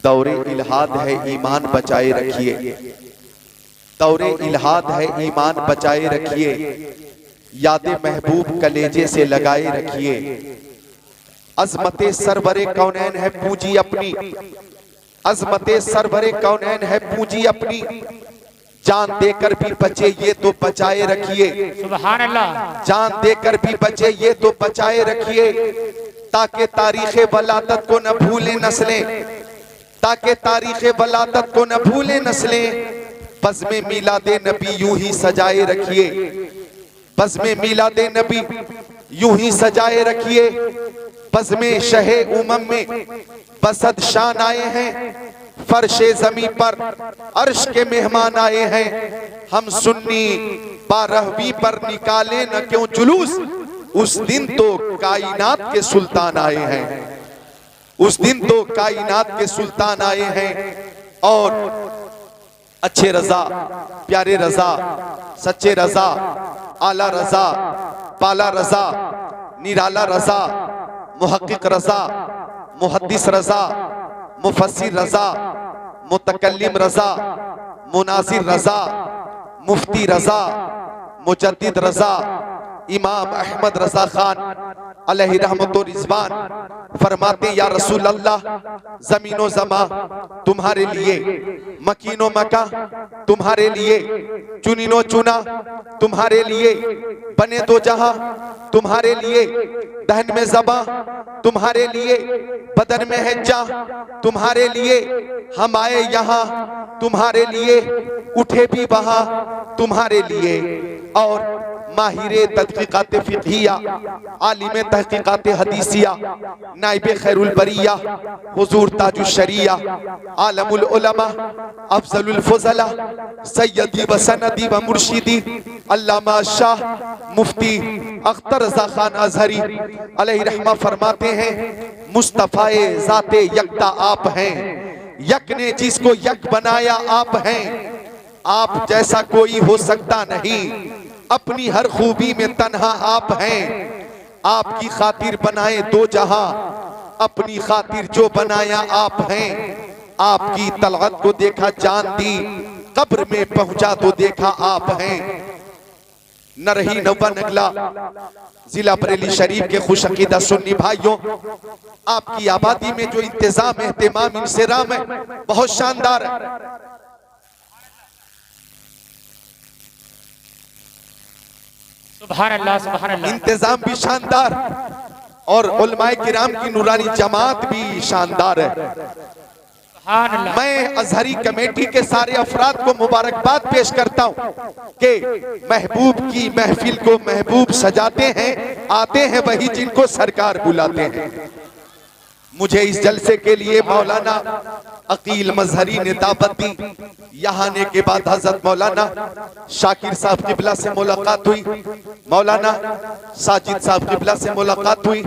दौरे इल्हाद है ईमान बचाए रखिए, दौरे इल्हाद है ईमान बचाए रखिए, यादे महबूब कलेजे से लगाए रखिए। अजमते सरवरे कौनैन है पूंजी अपनी, अजमते सरवरे कौनैन है पूंजी अपनी, जान देकर भी बचे ये तो बचाए रखिए। सुभान अल्लाह। जान देकर भी बचे ये तो बचाए रखिए, ताकि तारीखे वलादत को न भूले नस्लें, ताकि तारीखे वलादत को न भूले नस्लें। बज़्मे मिलादे नबी यूं ही सजाए रखिए, बज़्मे मिलादे नबी यूं ही सजाए रखिए। बज़्मे शहे उमम में बसद शान आए हैं, फर्शे जमी पर अर्श के मेहमान आए हैं। हम सुन्नी 12वीं पर निकाले न क्यों जुलूस, उस दिन तो कायनात के सुल्तान आए हैं, उस दिन तो कायनात के सुल्तान आए हैं। और अच्छे रजा, प्यारे रजा, सच्चे रजा, आला रजा, पाला रजा, निराला रजा, मुहक्किक रजा, मुहद्दिस रजा, मुफस्सिर रजा, मुतकल्लिम रजा, मुनासिर रजा, मुफ्ती रजा, मुजद्दिद रजा, इमाम अहमद रजा खान अलैहि रहमतुर रिज़वान फरमाते या रसूल अल्लाह, जमीनो जमा तुम्हारे लिए, मकीनो मका तुम्हारे लिए, चुनिनो चुना तुम्हारे लिए, बने दो जहां तुम्हारे लिए, दहन में ज़बा तुम्हारे लिए, बदन में है जा तुम्हारे लिए। हम आए यहाँ तुम्हारे लिए, उठे भी वहां तुम्हारे लिए। और माहिरे तहक़ीक़ात फ़िक़हिया, आलिम तहक़ीक़ात हदीसिया, नाइबे खैरुल बरिया, हुज़ूर ताजुश शरिया, आलमुल उलमा, अफ़ज़लुल फ़ुज़ला, सय्यदी व सनदी व मुर्शिदी, अल्लामा शाह मुफ्ती अख्तर रज़ा खान अज़हरी अलैहि रहमा फरमाते हैं, मुस्तफ़ाए ज़ाते यकता आप हैं, यक ने जिसको यक बनाया आप हैं। आप जैसा कोई हो सकता नहीं, अपनी हर खूबी में तन्हा आप हैं। आपकी खातिर बनाए दो जहां, अपनी खातिर जो बनाया आप हैं। आपकी तलअत को देखा जान दी, कब्र में पहुंचा तो देखा आप हैं। न रही नवा नगला जिला बरेली शरीफ के खुश अकीदा सुन्नी भाइयों, आपकी आबादी में जो इंतजाम एहतिमाम इंसराम है बहुत शानदार है। सुभान अल्लाह, सुभान अल्लाह। इंतजाम भी शानदार और उलमाए किराम की नूरानी जमात भी शानदार है। सुभान अल्लाह। मैं अजहरी कमेटी के सारे अफराद को मुबारकबाद पेश करता हूँ कि महबूब की महफिल को महबूब सजाते हैं, आते हैं वही जिनको सरकार बुलाते हैं। मुझे इस जलसे के लिए मौलाना अकील मजहरी ने दावत दी। यहाँ आने के बाद हजरत मौलाना शाकिर साहब किबला से मुलाकात हुई, मौलाना साजिद साहब किबला से मुलाकात हुई,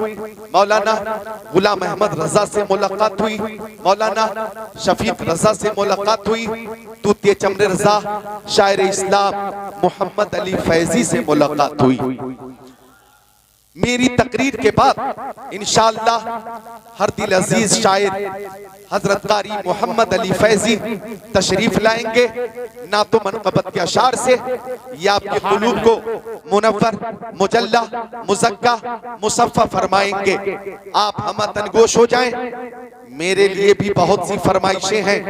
मौलाना गुलाम अहमद रजा से मुलाकात हुई, मौलाना शफीक रजा से मुलाकात हुई, तूतिए चमरे रजा शायर इस्लाम मोहम्मद अली फैजी से मुलाकात हुई। मेरी तकरीर के बाद इंशाअल्लाह हर दिल अजीज शायर हजरत कारी मोहम्मद अली फैजी तशरीफ लाएंगे। ना तो मनक़बत के अशार से ये आपके कुलूब को मुनव्वर, मुजल्ला, मुज़क्का, मुसफ़्फ़ा फरमाएंगे। आप हम तनगोश हो जाएं। मेरे लिए भी बहुत सी फरमाइशें हैं,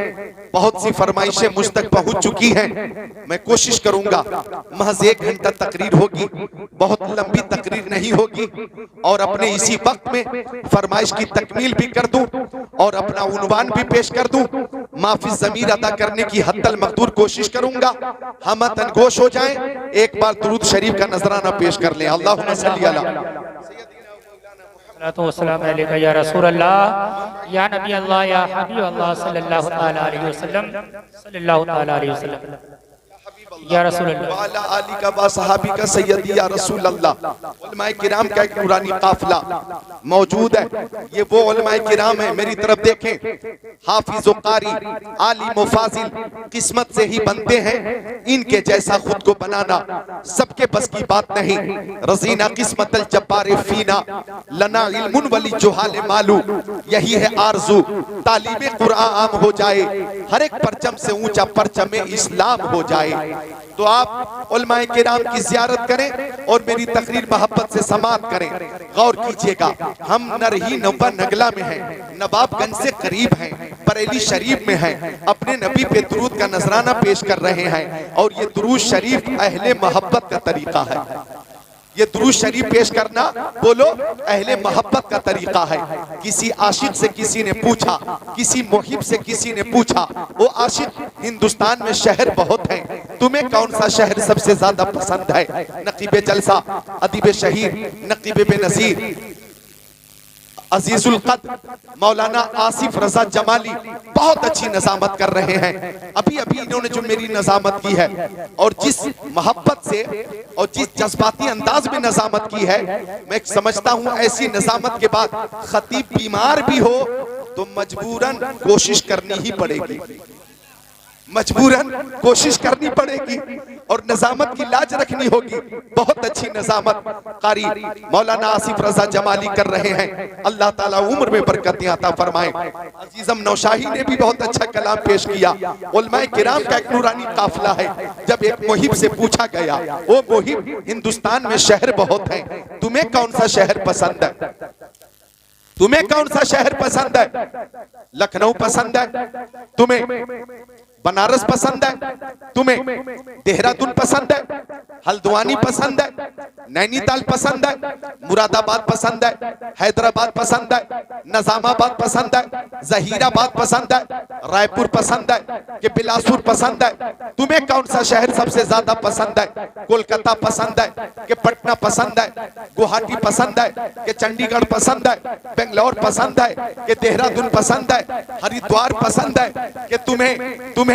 बहुत सी फरमाइशें मुझ तक पहुंच चुकी हैं। मैं कोशिश करूंगा, महज 1 घंटा तकरीर होगी, बहुत लंबी तकरीर नहीं होगी, और अपने इसी वक्त में फरमाइश की तकमील भी कर दूं और अपना उन्वान भी पेश कर दूं। माफी ज़मीर अदा करने की हद्दल मक़दूर कोशिश करूंगा। हम तनगोश हो जाएं। एक बार दुरूद शरीफ का नजराना पेश कर लें। अल्लाहुम्मा सल्ली अला अलैका या रसूल अल्लाह, या नबी अल्लाह, या हबीब अल्लाह सल्लल्लाहु अलैहि वसल्लम, सल्लल्लाहु अलैहि वसल्लम। या रसूल अल्लाह। वाला आली का व सहाबी का सैयदी या रसूल अल्लाह। उलमाए किराम का एक नूरानी काफिला मौजूद है। ये वो उलमाए किराम है, मेरी तरफ देखें। हाफिज व कारी, आलिम व फाजिल किस्मत से ही बनते हैं, इनके जैसा खुद को बनाना सबके बस की बात नहीं। रजीना किस्मतल जब्बार फीना लना इल्मुन वली जुहाल मालू, यही है आरजू तालीम कुरान आम हो जाए, हर एक परचम से ऊंचा परचम इस्लाम हो जाए। तो आप उलमाए किराम की ज़ियारत करें और मेरी तकरीर मोहब्बत से समाअत करें। गौर कीजिएगा, हम नरही नब्बा नगला में हैं, नवाबगंज से करीब हैं, बरेली शरीफ में हैं, अपने नबी पे दुरूद का नजराना पेश कर रहे हैं। और ये दुरूद शरीफ अहले मोहब्बत का तरीका है। ये दुरूद शरीफ पेश करना बोलो अहले मोहब्बत का तरीका है। किसी आशिक से किसी ने पूछा, किसी मुहिब से किसी ने पूछा, वो आशिक हिंदुस्तान में शहर बहुत हैं, तुम्हें कौन सा शहर सबसे ज्यादा पसंद है? नकीब जलसा, अदीब शहीर, नकीब बेनज़ीर, अजीजुल कद्र मौलाना आसिफ रजा जमाली बहुत अच्छी नज़ामत कर रहे हैं। अभी अभी इन्होंने जो मेरी नज़ामत की है और जिस मोहब्बत से और जिस जज्बाती अंदाज में नज़ामत की है, मैं समझता हूँ ऐसी नज़ामत के बाद खतीब बीमार भी हो तो मजबूरन कोशिश करनी ही पड़ेगी, मजबूरन कोशिश करनी पड़ेगी और नज़ामत की लाज रखनी होगी। बहुत अच्छी नज़ामत कारी मौलाना आसिफ रजा जमाली कर रहे हैं। अल्लाह ताला उम्र में बरकतें अता फरमाए। अजीजम नौशाही ने भी बहुत अच्छा कलाम पेश किया। उलमाए किराम का एक नूरानी काफिला है। जब एक मुहिब से पूछा गया, वो मुहिब हिंदुस्तान में शहर बहुत है, तुम्हें कौन सा शहर पसंद है? तुम्हें कौन सा शहर पसंद है? लखनऊ पसंद है तुम्हें? बनारस पसंद है तुम्हें? देहरादून पसंद है? हल्द्वानी पसंद है? नैनीताल पसंद है? मुरादाबाद पसंद है? हैदराबाद पसंद है? निजामाबाद पसंद है? जहीराबाद पसंद है? रायपुर पसंद है कि बिलासपुर पसंद है? तुम्हें कौन सा शहर सबसे ज्यादा पसंद है? कोलकाता पसंद है कि पटना पसंद है? गुवाहाटी पसंद है कि चंडीगढ़ पसंद है? बेंगलोर पसंद है कि देहरादून पसंद है? हरिद्वार पसंद है कि तुम्हें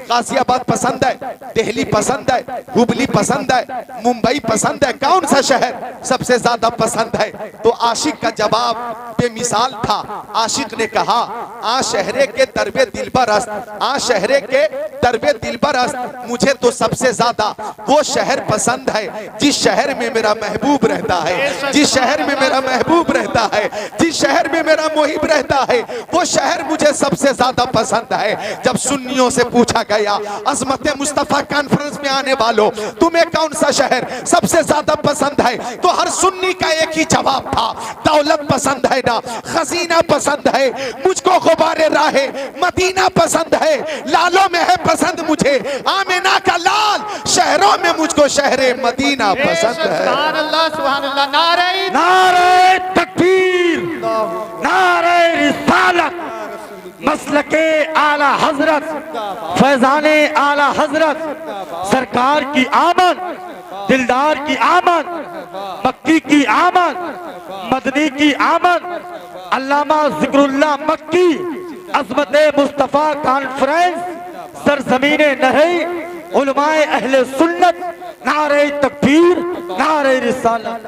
गाजियाबाद पसंद है? दिल्ली पसंद है? हुबली पसंद है? मुंबई पसंद है? कौन सा शहर सबसे ज्यादा पसंद है? तो आशिक का जवाब बेमिसाल था। आशिक ने कहा, आ शहरे के दरबे दिलबरस्त, आ शहरे के दरबे दिलबरस्त, मुझे तो सबसे ज्यादा वो शहर पसंद है जिस शहर में मेरा महबूब रहता है, जिस शहर में मेरा महबूब रहता है, जिस शहर में मेरा मुहिब रहता है, वो शहर मुझे सबसे ज्यादा पसंद है। जब सुन्नियों से पूछा गया, अज़मत मुस्तफा कॉन्फ्रेंस में आने वालों, तुम्हें कौन सा शहर सबसे ज्यादा पसंद है? तो हर सुन्नी का एक ही जवाब था, दौलत पसंद है ना, खजीना पसंद है, मुझको गुबारे राहे मदीना पसंद है, लालों में है पसंद मुझे आमिना का लाल, शहरों में मुझको शहरे मदीना पसंद है। सुभान अल्लाह, सुभान अल्लाह। नारे नारे तकबीर, नारे रिसालत, मसलके आला हजरत, फैजाने आला हजरत, सरकार की आमद, दिलदार की आमद, मक्की की आमद, मदनी की आमद, अल्लामा जिक्रुल्लाह मक्की, अज़मत मुस्तफ़ा कॉन्फ्रेंस, सरज़मीने नही, उलमाए अहले सुन्नत, नारे तकबीर, नारे रिसालत।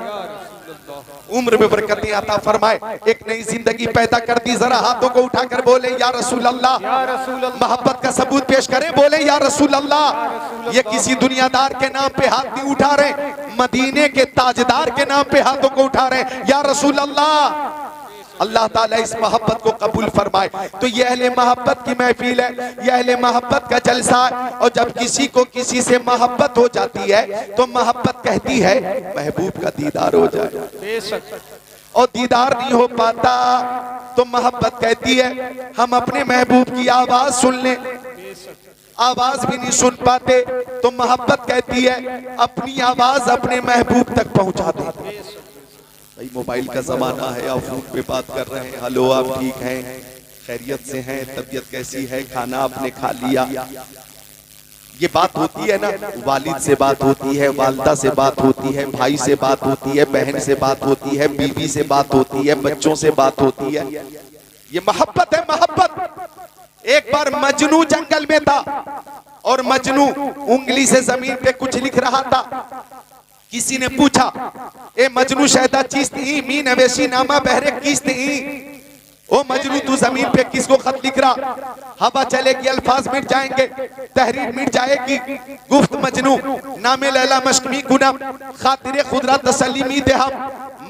उम्र में बरकतें अता फरमाए, एक नई जिंदगी पैदा कर दी। जरा हाथों को उठाकर बोले या रसूल अल्लाह, मोहब्बत का सबूत पेश करें, बोले या रसूल अल्लाह। ये किसी दुनियादार के नाम पे हाथ नहीं उठा रहे, मदीने के ताजदार के नाम पे हाथों को उठा रहे, या रसूल अल्लाह। अल्लाह ताला इस मोहब्बत को कबूल फरमाए। तो ये अहले मोहब्बत की महफिल है, ये अहले मोहब्बत का जलसा है। और जब किसी को किसी से मोहब्बत हो जाती है तो मोहब्बत कहती है महबूब का दीदार हो जाए, और दीदार नहीं हो पाता तो मोहब्बत कहती है हम अपने महबूब की आवाज सुन लें। आवाज भी नहीं सुन पाते तो मोहब्बत कहती है अपनी आवाज अपने महबूब तक पहुंचा दे। भाई मोबाइल का जमाना है, आप फोन पे बात कर रहे हैं, हेलो आप ठीक हैं, खैरियत से हैं, तबीयत कैसी है, खाना आपने खा लिया, ये बात होती है ना। वालिद से बात होती है, वालदा से बात होती है, भाई से बात होती है, बहन से बात होती है, बीवी से बात होती है, बच्चों से बात होती है। ये मोहब्बत है, मोहब्बत। एक बार मजनू जंगल में था और मजनू उंगली से जमीन पे कुछ लिख रहा था। किसी ने पूछा, ए मजनू शहदा चीज़ ही मी नवेशी नामा बहरे किस्त ही, ओ मजनू तू जमीन पे किसको खत लिख रहा? हवा चलेगी, अल्फाज मिट जाएंगे, तहरीर मिट जाएगी। गुफ्त मजनू नामे लैला मशकमी गुना खातिरे खुदरा तसलीमी दे हम।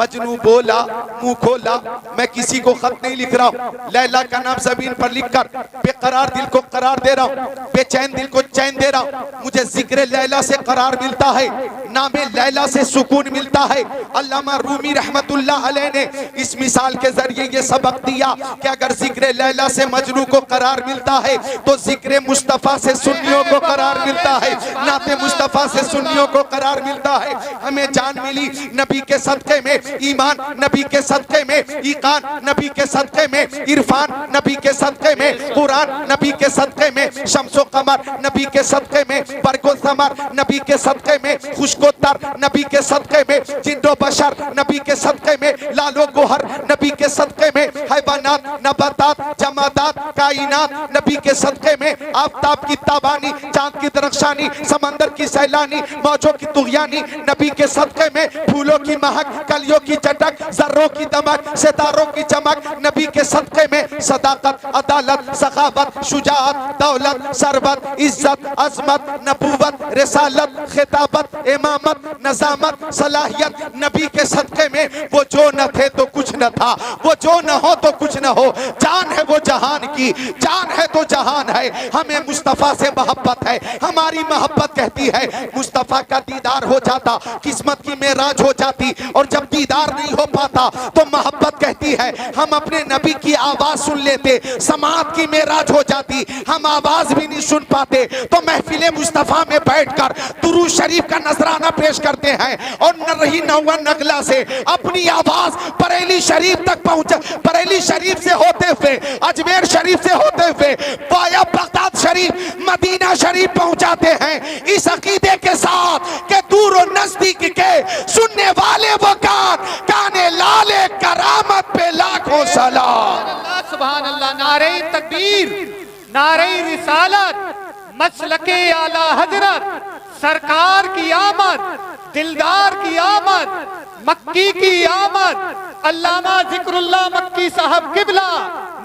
मजनू बोला, मुंह खोला, मैं किसी को खत नहीं लिख रहा हूँ, लैला का नाम जमीन पर लिखकर बेकरार दिल को करार दे रहा हूँ, बेचैन दिल को चैन दे रहा हूँ। मुझे जिक्र लैला से करार मिलता है, नामे लैला से सुकून मिलता है। अल्लामा रूमी रहमतुल्लाह अलैह ने इस मिसाल के जरिए ये सबक दिया कि अगर जिक्र लैला से मजनू को करार मिलता है तो जिक्र मुस्तफा से सुन्नियों को करार मिलता है, नाते मुस्तफा से सुन्नियों को करार मिलता है। हमें जान मिली नबी के सदक़े में, ईमान नबी के सदक़े में, ईकान नबी के सदक़े में, इरफान नबी के सदक़े में, कुरान नबी के सदक़े में, शम्सो कमर नबी के सदक़े में, बरगो समर नबी के सदक़े में, खुशकोतर नबी के सदक़े में, जिंदो बशर नबी के सदक़े में, लालो गोहर नबी के सदक़े में, हैवानात नबातात जमादात कायनात नबी के सदक़े में, आफताब की ताबानी, चांद की दरख्शानी, समंदर की सैलानी, मौजों की तुग़यानी नबी के सदक़े में, फूलों की महक, कलियों की चटक, जर्रों की दमक, सितारों की चमक नबी के सदक़े में, सदाकत, अदालत, सखावत, शुजाअत, दौलत, सरबत, इज्जत, अजमत, नबूवत, रिसालत, खिताबत, इमामत, नजामत, सलाहियत नबी के सदक़े में। वो जो न थे तो कुछ न था, वो जो न हो तो कुछ न हो, जान है वो जहान की, जान है तो जहान है। हमें मुस्तफ़ा से मोहब्बत है, हमारी मोहब्बत कहती है मुस्तफ़ा का दीदार हो जाता, किस्मत की मेराज हो जाती। और जब दीदार नहीं हो पाता तो मोहब्बत कहती है हम अपने नबी की आवाज सुन लेते, समात की मेराज हो जाती, हम आवाज भी नहीं सुन पाते तो महफिले मुस्तफ़ा में बैठकर दुरूद शरीफ का नजराना पेश करते हैं और न रही नौवा नगला से अपनी आवाज बरेली शरीफ तक पहुंचा, बरेली शरीफ से होते हुए, अजमेर शरीफ से होते हुए वाया बगदाद शरीफ, मदीना शरीफ पहुंचाते हैं इस अकीदे के साथ कि दूर और नजदीक के सुनने वाले वो काने लाले करामत पे लाखों सलाम। सुभान अल्लाह। नारे तकबीर, नारे रिसालत, मसलके आला हजरत, सरकार की आमद, दिलदार की आमद, मक्की की आमद, अल्लामा जिक्रुल्लाह मक्की साहब किबला,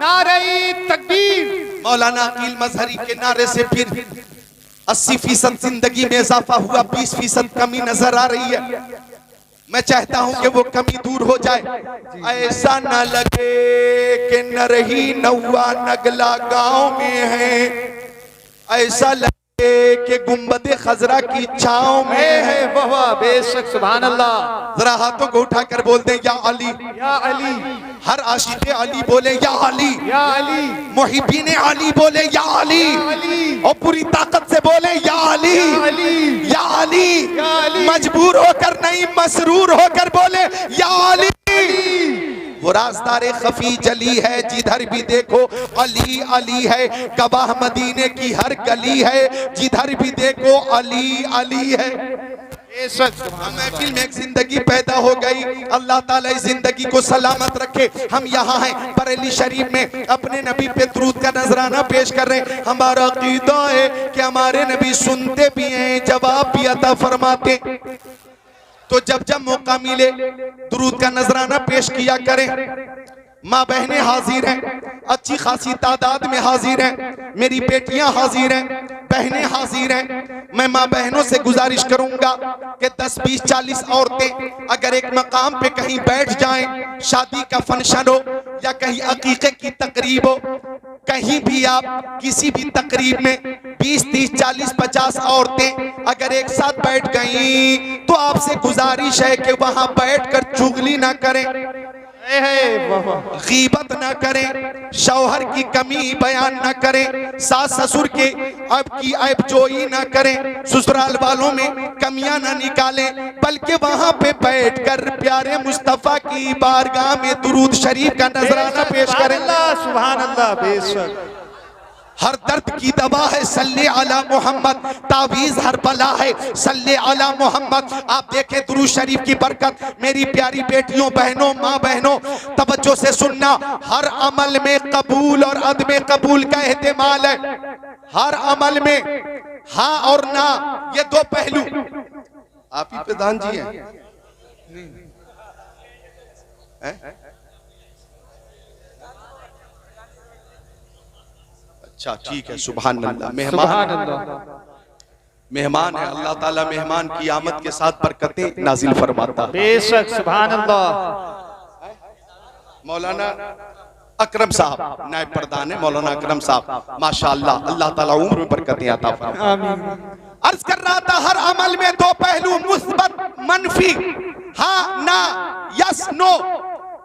नारे तकबीर। मौलाना अकील मजहरी के नारे से फिर 80% जिंदगी में इजाफा हुआ, 20% कमी नजर आ रही है। मैं चाहता हूं कि वो कमी दूर हो जाए, ऐसा न लगे कि न रही नौवा नगला गांव में है, ऐसा लगे कि गुंबदे खजरा की छांव में है। वाह बेशक, सुभान अल्लाह। जरा हाथों को उठाकर बोल दें या अली, या अली। हर आशिक़ अली बोले या अली, या अली। मुहिब्बीन अली बोले या अली, और पूरी ताकत से बोले या अली, या अली। मजबूर होकर नहीं, मसरूर होकर बोले या अली। वो राज़दारे खफी जली है, जिधर भी देखो अली अली है, गवाह मदीने की हर गली है, जिधर भी देखो अली अली है। महफिल में एक जिंदगी पैदा हो गई, अल्लाह ताला इस जिंदगी को सलामत रखे। हम यहाँ हैं बरेली शरीफ में, अपने नबी पे दुरूद का नजराना पेश कर रहे हैं। हमारा अकीदा है कि हमारे नबी सुनते भी हैं, जवाब भी अता फरमाते। तो जब जब मौका मिले दुरूद का नजराना पेश किया करें। माँ बहनें हाजिर हैं, अच्छी खासी तादाद में हाजिर हैं, मेरी बेटियां हाजिर हैं, बहनें हाजिर हैं। मैं माँ बहनों से गुजारिश करूंगा कि 10, 20, 40 औरतें अगर एक मकाम पे कहीं बैठ जाएं, शादी का फंक्शन हो या कहीं अकीके की तकरीब हो, कहीं भी आप किसी भी तकरीब में 20, 30, 40, 50 औरतें अगर एक साथ बैठ गई तो आपसे गुजारिश है कि वहां बैठकर चुगली ना करें, गीबत ना करें, शौहर की कमी बयान ना करें, सास ससुर के अब की ऐबजोई ना करें, ससुराल वालों में कमियां ना निकालें, बल्कि वहां पे बैठकर प्यारे मुस्तफा की बारगाह में दुरूद शरीफ का नजराना पेश करें। सुभान अल्लाह। बेशक हर दर्द की दवा है सल्ले अला मोहम्मद, तावीज़ हर बला है सल्ले अला मोहम्मद। आप देखें दुरूद शरीफ की बरकत। मेरी प्यारी बेटियों, बहनों, माँ बहनों, तवज्जो से सुनना। हर अमल में कबूल और अदम कबूल का एहतिमाल है। हर अमल में हाँ और ना, ये दो पहलू। आप ही प्रधान जी हैं? अच्छा ठीक है, सुभान अल्लाह। मेहमान है अल्लाह ताला, मेहमान की आमद के साथ बरकतें नाजिल फरमाता है। बेशक सुभान अल्लाह। मौलाना अकरम साहब नायब प्रधान है, मौलाना अकरम साहब माशाअल्लाह, अल्लाह ताला उम्र में बरकतें अता फरमाए। आमीन। अर्ज कर रहा था हर अमल में दो पहलू, मुस्बत मनफी, हाँ ना, यस नो।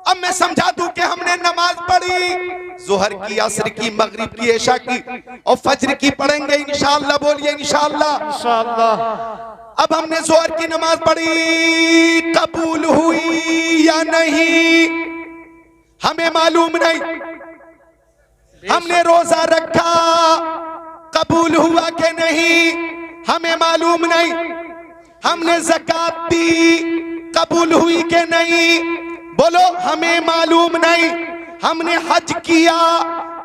अब मैं समझा दूं कि हमने नमाज पढ़ी जोहर की, असर की, मगरिब की, ऐशा की और फज्र की पढ़ेंगे इंशाअल्लाह। बोलिए इंशाअल्लाह। इंशाअल्लाह। अब हमने जोहर की नमाज पढ़ी, कबूल हुई या नहीं हमें मालूम नहीं। हमने रोजा रखा, कबूल हुआ कि नहीं हमें मालूम नहीं। हमने ज़कात दी, कबूल हुई कि नहीं बोलो हमें मालूम नहीं। हमने हज किया,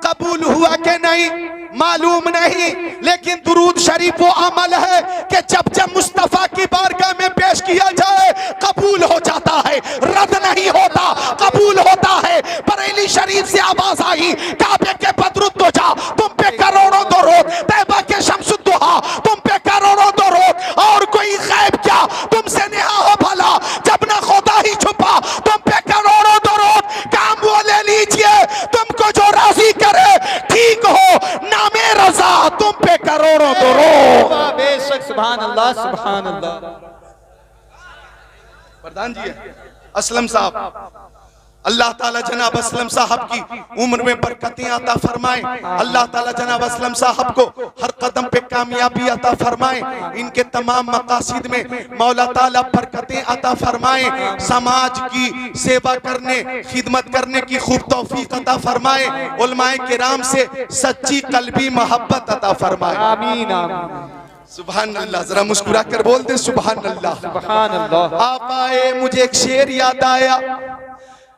कबूल हुआ कि नहीं मालूम नहीं। लेकिन दुरूद शरीफ वो अमल है कि जब जब मुस्तफा की बारगाह में पेश किया जाए कबूल हो जाता है, रद्द नहीं होता, कबूल होता है। बरेली शरीफ से आवाज आई, काबे के बदरुद जा तुम पे करोड़ों दरूद, तैबा के शम्सुद्दुहा तुम पे करोड़ों दरूद, और कोई गैब क्या तुमसे नेहा हो भला, जब ना खुदा ही छुपा तुम पे करोड़ों दरूद। काम वो ले लीजिए तुमको जो राजी करे, ठीक हो नामे रजा तुम पे करोड़ों दरूद। बेशक सुभान अल्लाह सुभान अल्लाह। प्रधान जी असलम साहब, अल्लाह ताला जनाब असलम साहब की उम्र में बरकतें अता फरमाए। अल्लाह ताला जनाब असलम साहब को हर कदम पे कामयाबी अता फरमाए। इनके तमाम मकासिद में मौला ताला बरकतें अता फरमाए। समाज की सेवा करने, खिदमत करने की खूब तौफीक अता फरमाए। उलमाए किराम से सच्ची कल्बी मोहब्बत अता फरमाए। आमीन आमीन। सुभान अल्लाह। जरा मुस्कुरा कर बोल दे सुभान अल्लाह। सुभान अल्लाह। आप आए मुझे एक शेर याद आया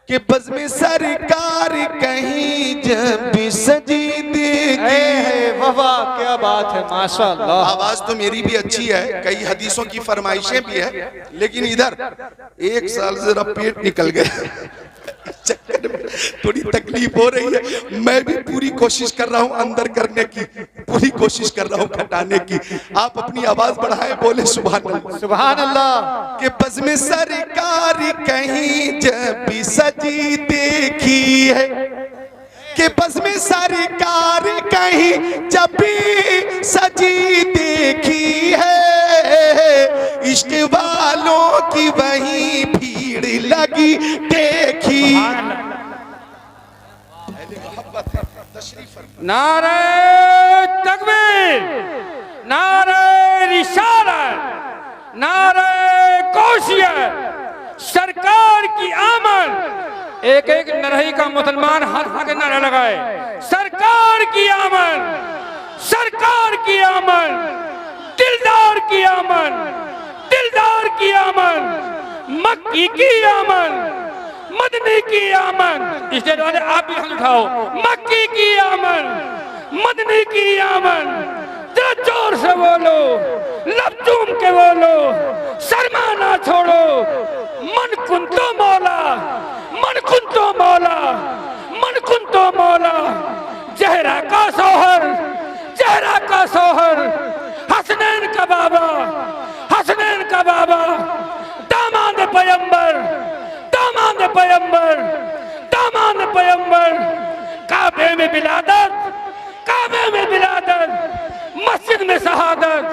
कि बज़्म सरकार कहीं जब भी सजी देगी। वाह क्या बात है, माशाअल्लाह। आवाज तो मेरी भी अच्छी है, कई हदीसों की फरमाइशें भी है, लेकिन इधर एक साल जरा पेट निकल गया चक्कर में थोड़ी तकलीफ हो रही है। मैं भी पूरी कोशिश कर रहा हूँ अंदर करने की, पूरी कोशिश कर रहा हूँ घटाने की। आप अपनी आवाज बढ़ाएं, बोले सुभान अल्लाह। सुभान अल्लाह। कि बज़्म सरकार कहीं जब भी सजी देखी है, कि बज़्म सरकार कहीं जब भी सजी देखी है, इश्क वालों की वहीं भीड़ लगी देखी। नारे तकबीर, नारे रिसालत, नारे कौशियत, सरकार की आमद। एक एक नरही का मुसलमान हाथ के नारा लगाए, सरकार की आमद, सरकार की आमद, दिलदार की आमद, दिलदार की आमद, मक्की की आमद, मदनी की आमद। इसलिए वाले आप भी हाथ उठाओ, मक्की की आमद, मदनी की आमद। जरा जोर से बोलो, लब चूम के बोलो, शर्मा ना छोड़ो। मन कुंतो मौला, मन कुंतो मौला, मन कुंतो मौला। जहरा का सोहर, जहरा का सोहर, हसनैन का बाबा, हसनैन का बाबा, दामाद पैगंबर, दामाद पैगंबर, दामाद पैगंबर। काबे में बिलादत, काबे में बिलादत, मस्जिद में शहादत,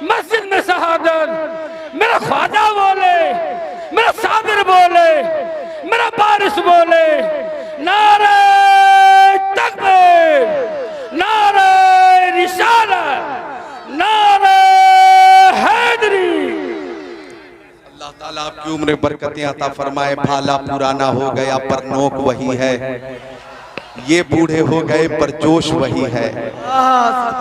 मस्जिद में शहादत। मेरा ख्वाजा बोले, मेरा साबिर बोले, मेरा बारिश बोले, नारे तकबीर, नारे रिसालत, नारे हैदरी। अल्लाह ताला आपकी उम्र बरकतें अता फरमाए। भाला पुराना हो गया पर नोक वही है। ये बूढ़े हो गए पर जोश वही है।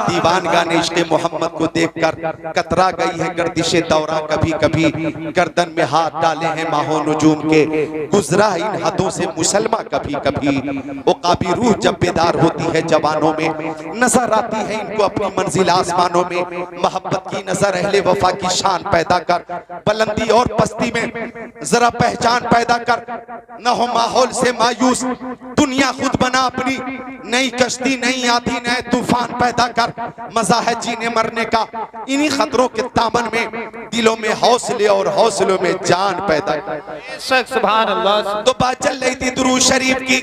दीवान गाने इश्क़ मोहम्मद को देखकर कतरा गई है गर्दिशे दौरा, कभी कभी गर्दन में हाथ डाले हैं माहो नजूम के, गुजरा इन हदों से मुसलमा कभी कभी। उकाबी रूह जब बेदार होती है जवानों में, नजर आती है इनको अपनी मंजिल आसमानों में। मोहब्बत की नजर अहले वफा की शान पैदा कर, बुलंदी और पस्ती में जरा पहचान पैदा कर। न हो माहौल से मायूस, दुनिया खुद बना अपनी, नई कश्ती नई आधी नए तूफान पैदा कर। मजा है जीने मरने का इन्हीं खतरों के दामन में, दिलों में हौसले और हौसलों में जान पैदा कर। सुभान अल्लाह। तो बात चल रही थी दुरूद शरीफ की।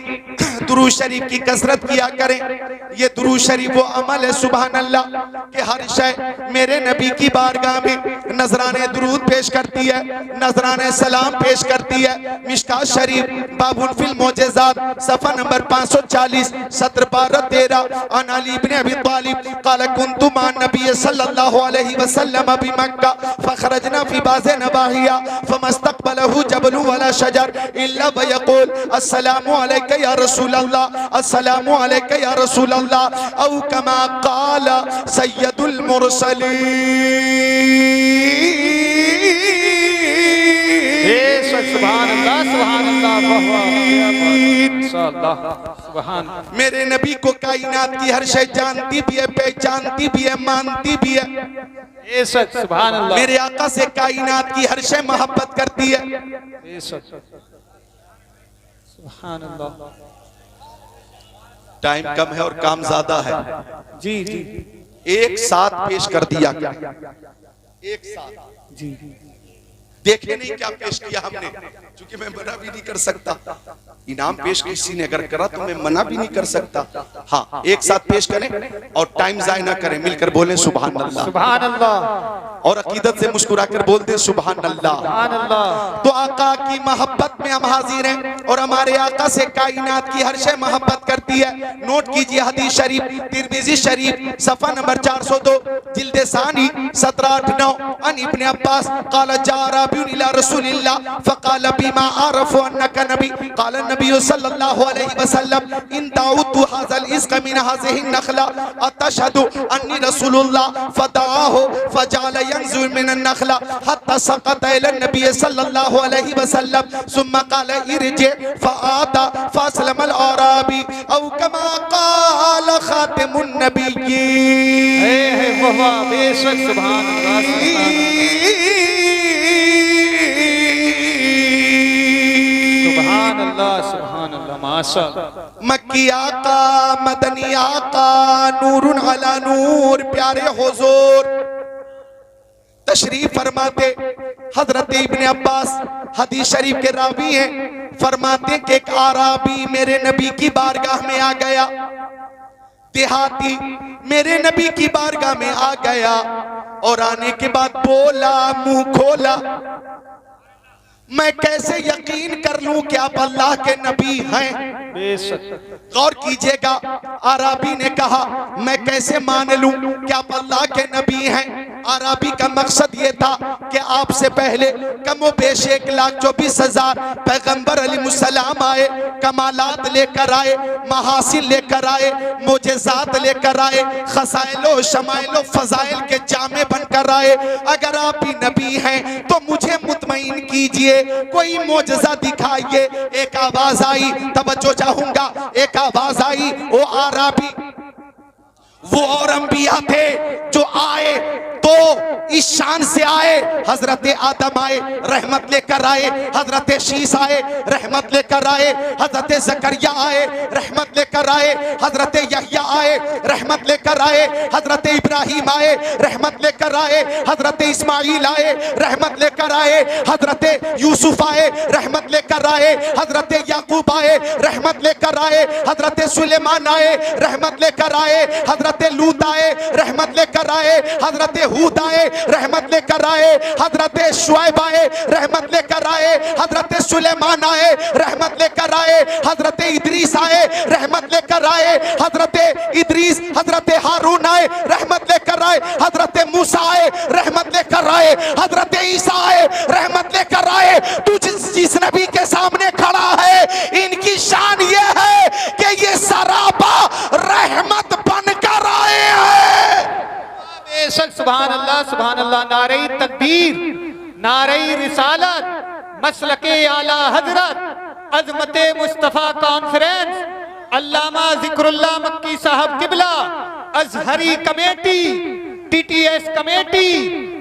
दुरूद शरीफ की कसरत किया करें। ये दुरूद शरीफ वो अमल है सुभान अल्लाह कि हर शय मेरे नबी की बारगाह में नजराने दुरूद पेश करती है, नजराने सलाम पेश करती है। मिशकात शरीफ बाबुल फिल मोजेज़ात सफ़ा नंबर 540 सत्र 12-13 अन अली इब्न अबी तालिब क़ाल कुन्तु मान नबी सल्लल्लाहु अलैहि वसल्लम बि मक्का फखरजना फी बाज़े नवाहिया फमस्तक़बलहु जबलु वला शजर इल्ला वयक़ूल अस्सलामु अलैका या रसूल अल्लाह, अस्सलामु अलैका या रसूल अल्लाह औ कमा क़ाल सय्यदुल मुरसलीन। सुभान अल्लाह, सुभान अल्लाह। मेरे नबी को कायनात की हर शय जानती भी है, पहचानती भी है, मानती भी है। सुभान अल्लाह। मेरे आका से कायनात की हर शय मोहब्बत करती है। सुभान अल्लाह। टाइम कम है और काम ज्यादा है। जी जी एक साथ पेश कर दिया क्या? एक साथ जी। देखे नहीं क्या पेश किया हमने, क्योंकि मैं मना भी नहीं कर सकता। इनाम पेश किसी ने अगर करा तो मैं मना भी नहीं कर सकता। हाँ, एक साथ पेश करें और टाइम जाया ना करें, मिलकर बोले सुभान अल्लाह, सुभान अल्लाह। और अकीदत से मुस्कुराकर बोल दे सुभान अल्लाह, सुभान अल्लाह। तो आका की मोहब्बत में हम हाजिर हैं और हमारे आका से कायनात की हर शय मोहब्बत करती है। नोट कीजिए हदीस शरीफ तिरमिज़ी शरीफ सफ़ा नंबर 402 जिल्द सानी 17-8-9 अन इब्न अब्बास क़ाल जा राबियुन इला रसूलिल्लाह फ़क़ाल बिमा आरफ़ु अन्नका नबी क़ाल नबी सल्लल्लाहु अलैहि वसल्लम इन दाऊतु हाज़ल इस्क़ मिन हाज़िहि नख़ला अतशहदु अन्नी रसूलुल्लाह फ़दआहु फ़जअल यंज़ुर मिन अन्नख़ला हत्ता सक़त इला नबी सल्लल्लाहु अलैहि वसल्लम सुम्मा क़ाल इरजि फ़आता फ़अस्लमल आराबी औ कमा क़ाल ख़ातिमुन नबिय्यीन। वाह बेशक सुभान अल्लाह, सुभान अल्लाह, माशाअल्लाह। मक्की आका मदनी आका नूरुन अला नूर प्यारे हुजूर तशरीफ फरमाते। हजरत इब्ने अब्बास हदीस शरीफ के रावी हैं, फरमाते कि एक आराबी मेरे नबी की बारगाह में आ गया, देहाती मेरे नबी की बारगाह में आ गया और आने के बाद बोला, मुंह खोला, मैं कैसे यकीन कर लूं कि आप अल्लाह के नबी हैं। गौर कीजिएगा, आराबी ने कहा मैं कैसे मान लूं कि आप अल्लाह के नबी हैं। आराबी का मकसद ये था कि आपसे पहले कमो बेश 1,24,000 पैगंबर अलैहिस्सलाम आए, कमालात लेकर आए, महासिल लेकर आए, मोजेज़ात लेकर आए, खसाइलो शमाइलो फजाइल के जामे बनकर आए। अगर आप ही नबी हैं तो मुझे मुतमईन कीजिए, कोई मोजज़ा दिखाइए। एक आवाज आई, तवज्जो चाहूंगा, एक आवाज आई, ओ आराबी। वो और अंबिया थे जो आए तो इस शान से आए, हजरत आदम आए रहमत लेकर आए, हजरत शीस आए रहमत लेकर आए, हजरत ज़करिया आए रहमत लेकर आए, हजरत यहया आए रहमत लेकर आए, हजरत इब्राहिम आए रहमत लेकर आए, हजरत इस्माइल आए रहमत लेकर आए, हजरत यूसुफ आए रहमत लेकर आए, हजरत याकूब आए रहमत लेकर आए, हजरत सुलेमान आए रहमत लेकर आए, हजरत लूत आए रहमत लेकर आए, हजरत हूद आए रहमत लेकर आए, हजरत शुएब आए रहमत लेकर आए, हजरत सुलेमान आए रहमत लेकर आए, हजरत इदरीस आए रहमत लेकर आए, हजरत इदरीस हजरत हारून आए रहमत लेकर आए, हजरत मूसा आए रहमत लेकर आए, हजरत ईसा आए रहमत लेकर आए। तू जिस नबी के सामने खड़ा है, इनकी शान ये है कि ये सारा अल्लाह नारे तकबीर, नारे रिसालत, मसलके आला हजरत, अजमते मुस्तफ़ा कॉन्फ्रेंस, अल्लामा जिक्रुल्लाह मक्की साहब किबला, अजहरी कमेटी, टीटीएस कमेटी,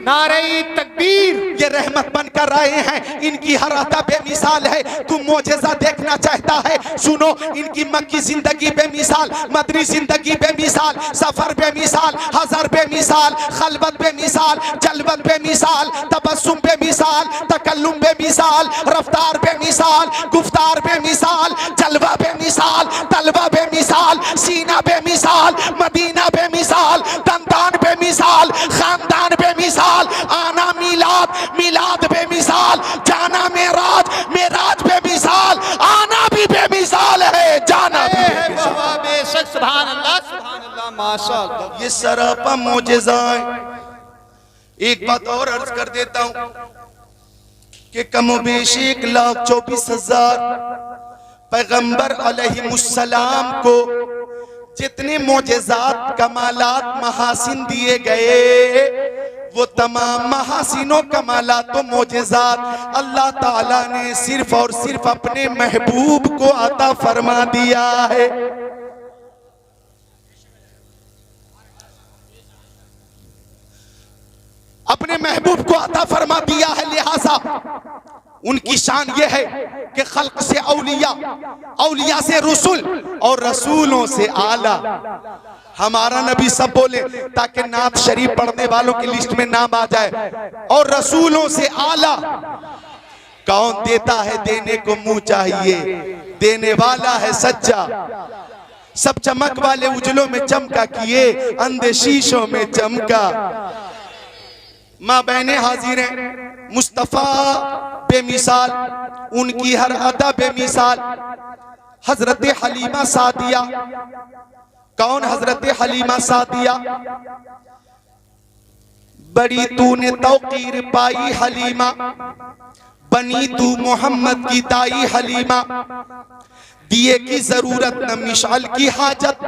नारे तकबीर। ये रहमत बनकर आए हैं, इनकी हर अदा बेमिसाल है। तू मोजेज़ा देखना चाहता है, सुनो इनकी मक्की जिंदगी बेमिसाल, मदनी जिंदगी बेमिसाल, सफर बेमिसाल, हज़र बेमिसाल, खलबत बेमिसाल, जलवत बेमिसाल, तबस्सुम बेमिसाल, तकल्लुम बेमिसाल, रफ्तार बेमिसाल, गुफ्तार बेमिसाल, जलवा बेमिसाल, तलवा बेमिसाल, सीना बेमिसाल, मदीना बेमिसाल, दंदान बेमिसाल, खानदान बेमिसाल, आना मिलाद, मिलाद बेमिसाल, जाना मेराज, मेराज बेमिसाल, आना भी बेमिसाल है, जाना भी बेमिसाल। बेशक सुभान अल्लाह, सुभान अल्लाह, माशाअल्लाह। ये सरापा मोजेज़ा है। एक बात और अर्ज कर देता हूं कि कमोबेश 1,24,000 पैगंबर अलैहिमुस्सलाम को जितने मोजेज़ात, कमालात, महासिन दिए गए, वो तमाम महासिनों, कमालात, मोजेज़ात अल्लाह ताला ने सिर्फ और सिर्फ अपने महबूब को अता फरमा दिया है। अपने महबूब को अता फरमा दिया है, लिहाजा उनकी शान ये है कि खल्क से औलिया, औलिया से रसूल और रसूलों से आला। हमारा नबी सब बोले ताकि नात शरीफ पढ़ने वालों की लिस्ट में नाम आ जाए। और रसूलों से आला कौन देता है, देने को मुंह चाहिए, देने वाला है सच्चा। सब चमक वाले उजलों में चमका किए, अंधे शीशों में चमका। माँ बहने हाजिर हैं, मुस्तफ़ा बेमिसाल, उनकी हर अदा बेमिसाल। हजरत हलीमा सादिया, कौन हजरत हलीमा सादिया? बड़ी तूने तौकीर पाई हलीमा, बनी तू मोहम्मद की ताई हलीमा। दिए की जरूरत न मिशाल की हाजत,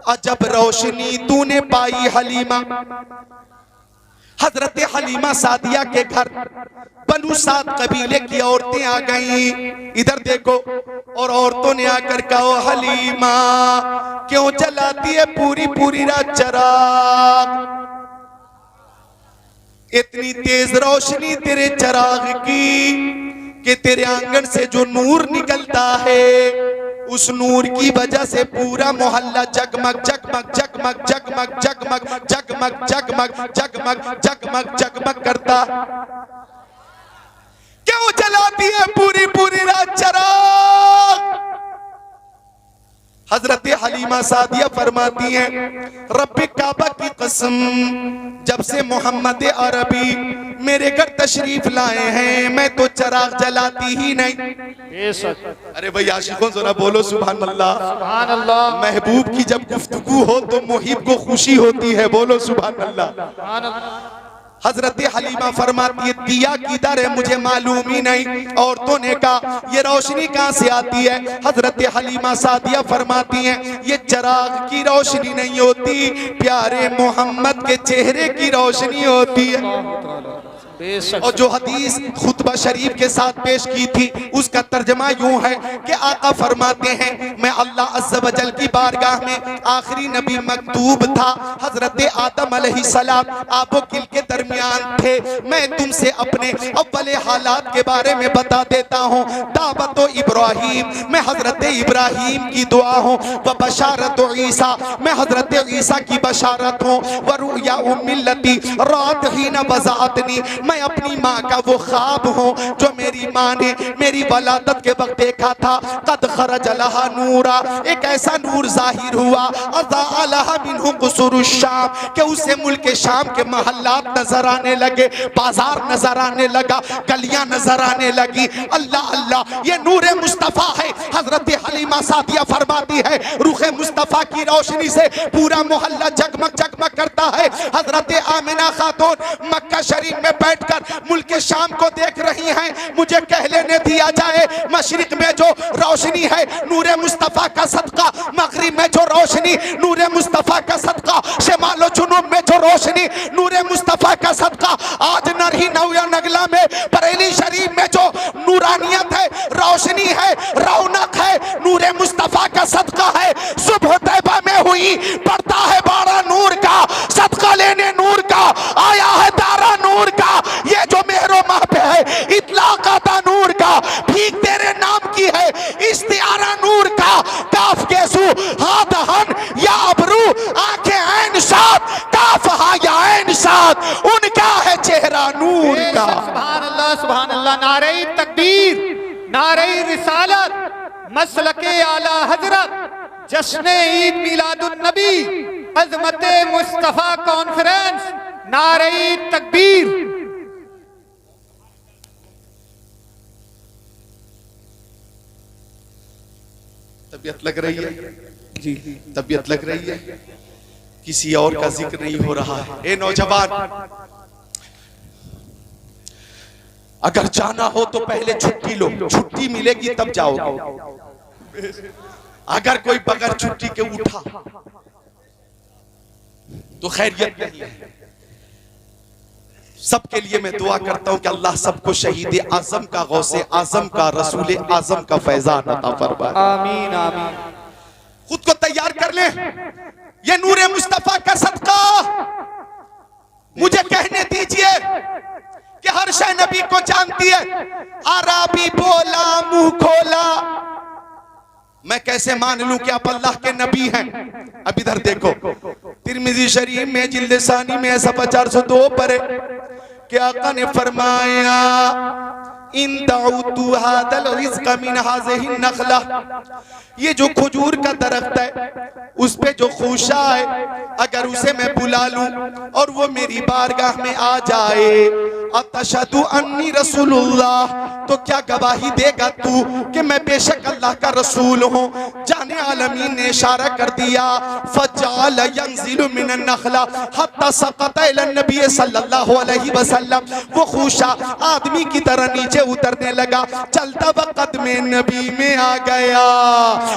अजब रोशनी तूने पाई हलीमा। हजरत हलीमा सादिया के घर बनु साद कबीले की औरतें आ गईं। इधर देखो, और औरतों ने आकर कहा, हलीमा क्यों जलाती है पूरी पूरी रात चराग? इतनी तेज रोशनी तेरे चराग की कि तेरे आंगन से जो नूर निकलता है, उस नूर की वजह से पूरा मोहल्ला जगमग जगमग जगमग जगमग जगमग जगमग जगमग जगमग जगमग जगमग करता। क्यों जलाती है पूरी पूरी रात चराग? हजरत हलीमा सादिया फरमाती हैं, रब्बे काबा की कसम, जब से मोहम्मद अरबी मेरे घर तशरीफ लाए हैं, मैं तो चराग जलाती ही नहीं। अरे भाई आशिकों जरा बोलो सुभान अल्लाह, सुभान अल्लाह। महबूब की जब गुफ्तगू हो तो मुहिब को खुशी होती है, बोलो सुभान अल्लाह। हजरत हलीमा फरमाती है, दिया किधर है मुझे मालूम ही नहीं। औरतों ने कहा, ये रोशनी कहां से आती है? हजरत हलीमा सादिया फरमाती हैं, ये चराग की रोशनी नहीं होती, प्यारे मोहम्मद के चेहरे की रोशनी होती है। और जो हदीस खुतबा शरीफ के साथ पेश की थी, उसका तर्जमा यूं है कि आका फरमाते हैं, मैं अल्लाह अज़्ज़ व जल की बारगाह में आखिरी नबी मकतूब था, हजरत आदम अलैहिस्सलाम आबो किल के दरमियान थे। मैं तुमसे अपने अव्वले हालात के बारे में बता देता हूँ। दावत इब्राहीम, मैं हजरत इब्राहीम की दुआ हूँ। व बशारत ईसा, मैं हजरत ईसा की बशारत हूँ। व रुया मिल्लती रात ही न वज़ातनी, मैं अपनी माँ का वो ख्वाब हूँ जो मेरी माँ ने मेरी वलादत के वक्त देखा था। कद खरज लहा नूरा, एक ऐसा नूर जाहिर हुआ, अज़ा लहा मिन्हु कुसूरुश शाम, कि उसे मुल्क शाम के महल्लात नजर आने लगे, बाजार नजर आने लगा, गलियां नजर आने लगी। अल्लाह अल्लाह, ये नूरे मुस्तफ़ा है। हजरत हलीमा सादिया फरमाती है, रुखे मुस्तफ़ा की रोशनी से पूरा मोहल्ला जगमग जगमग करता है। हजरत आमिना खातून मक्का शरीफ में बैठकर मुल्क शाम को देख रही हैं। मुझे कह लेने दिया जाए, मशरिक में जो रोशनी है नूरे मुस्तफ़ा का सदका, मगरिब में जो रोशनी नूरे मुस्तफ़ा का सदका, शिमालो जुनूब में जो रोशनी नूरे मुस्तफ़ा का सदका, बांग्ला में बरेली शरीफ में जो नूरानियत है, रोशनी है, रौनक है, नूरे मुस्तफा का सदका है। सुबह तैबा में हुई, पड़ता है बाड़ा नूर का, सदका लेने नूर का, आया है तारा नूर का। ये जो मेहरो माह पे है, इतलाक आता नूर का, भीख तेरे नाम की है, इस्तिआरा नूर का। काफ केसू हाथ हन या अबरू, आंखें ऐन साथ, काफ हा या ऐन साथ, उनका है चेहरा नूर का। सुभान अल्लाह, सुभान अल्लाह। नारे तकबीर, नारे रिसालत, मसलके आला हजरत, जश्न ईद मिलादुन नबी, अज़मत मुस्तफा कॉन्फ्रेंस, नारे तकबीर। तबीयत लग रही है जी, तबीयत लग रही है, किसी और का जिक्र नहीं हो रहा है। ए नौजवान, अगर जाना हो तो पहले छुट्टी लो, छुट्टी मिलेगी तब जाओगे। अगर कोई बगैर छुट्टी के उठा तो खैरियत नहीं है। सबके लिए मैं दुआ करता हूं कि अल्लाह सबको शहीद आजम का, गौसे आजम का, रसूल आजम का फैजान अता फरमाए। आमीन आमीन। खुद को तैयार कर ले, ये नूरे मुस्तफा का सदका। मुझे कहने दीजिए कि हर शय नबी को जानती है। अरबी बोला मुंह खोला, मैं कैसे मान लूं कि आप अल्लाह के नबी हैं? अब इधर देखो, तिरमिजी शरीफ में जिल्द सानी में 402 पर कि आका ने फरमाया, इन दाउतु हादल रिज़्क़ मिन हाज़िही नख़ला, ये जो खजूर का दरख्त है उस पे जो खूशा है, अगर उसे मैं बुला लूं और वो मेरी बारगाह में आ जाए, अतशहदु अन्नी रसूलुल्लाह, तो क्या गवाही देगा तू कि मैं बेशक अल्लाह का रसूल हूँ? जाने आलमीन ने इशारा कर दिया, फजाल यंजिलु मिनन नख़ला हत्ता सक़ता इला नबी सल्लल्लाहु अलैहि वसल्लम, वो खूशा आदमी की तरह नीचे उतरने लगा, चलता वक्त में नबी में आ गया।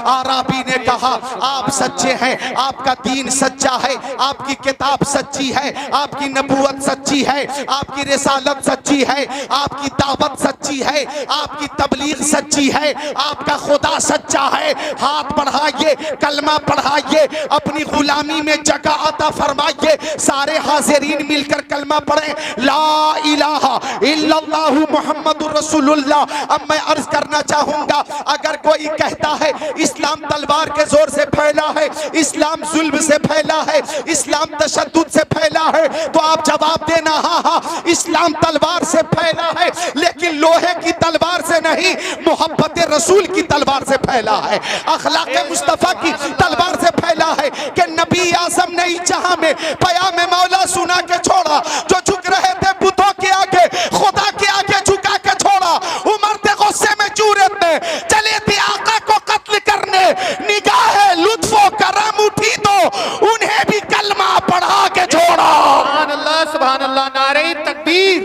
आराबी ने कहा, आप सच्चे हैं, आपका दीन सच्चा है, आपकी किताब सच्ची है, आपकी नबूवत सच्ची है, आपकी रिसालत सच्ची है, आपकी दावत सच्ची है, आपकी तबलीग सच्ची है, आपका खुदा सच्चा है। हाथ बढ़ाइए, कलमा पढ़ाइए, अपनी गुलामी में जगह अता फरमाइए। सारे हाजिरीन मिलकर कलमा पढ़ें, ला इलाहा इल्लल्लाहु मुहम्मदुर रसूलुल्लाह। अब मैं अर्ज करना चाहूंगा, अगर कोई कहता है इस्लाम तलवार के जोर से फैला है, इस्लाम जुल्म से फैला है, इस्लाम तशद्दुद से फैला है, तो आप जवाब देना, हाँ हाँ इस्लाम तलवार से फैला है, लेकिन लोहे की तलवार से नहीं, मोहब्बत रसूल की तलवार से फैला है, अखलाक मुस्तफा की तलवार से फैला है। कि नबी आज़म ने जहां में पयाम मौला सुना के छोड़ा, जो झुक रहे थे बुतों के आगे, खुदा के आगे झुका के छोड़ा। उमर थे गुस्से में, जूरत में चले थे आका को कत्ल करने, निगाह लुत्फो करम उठी तो उन्हें भी कलमा पढ़ा के छोड़ा। सुभान अल्लाह, सुभान अल्लाह। नारे तकबीर,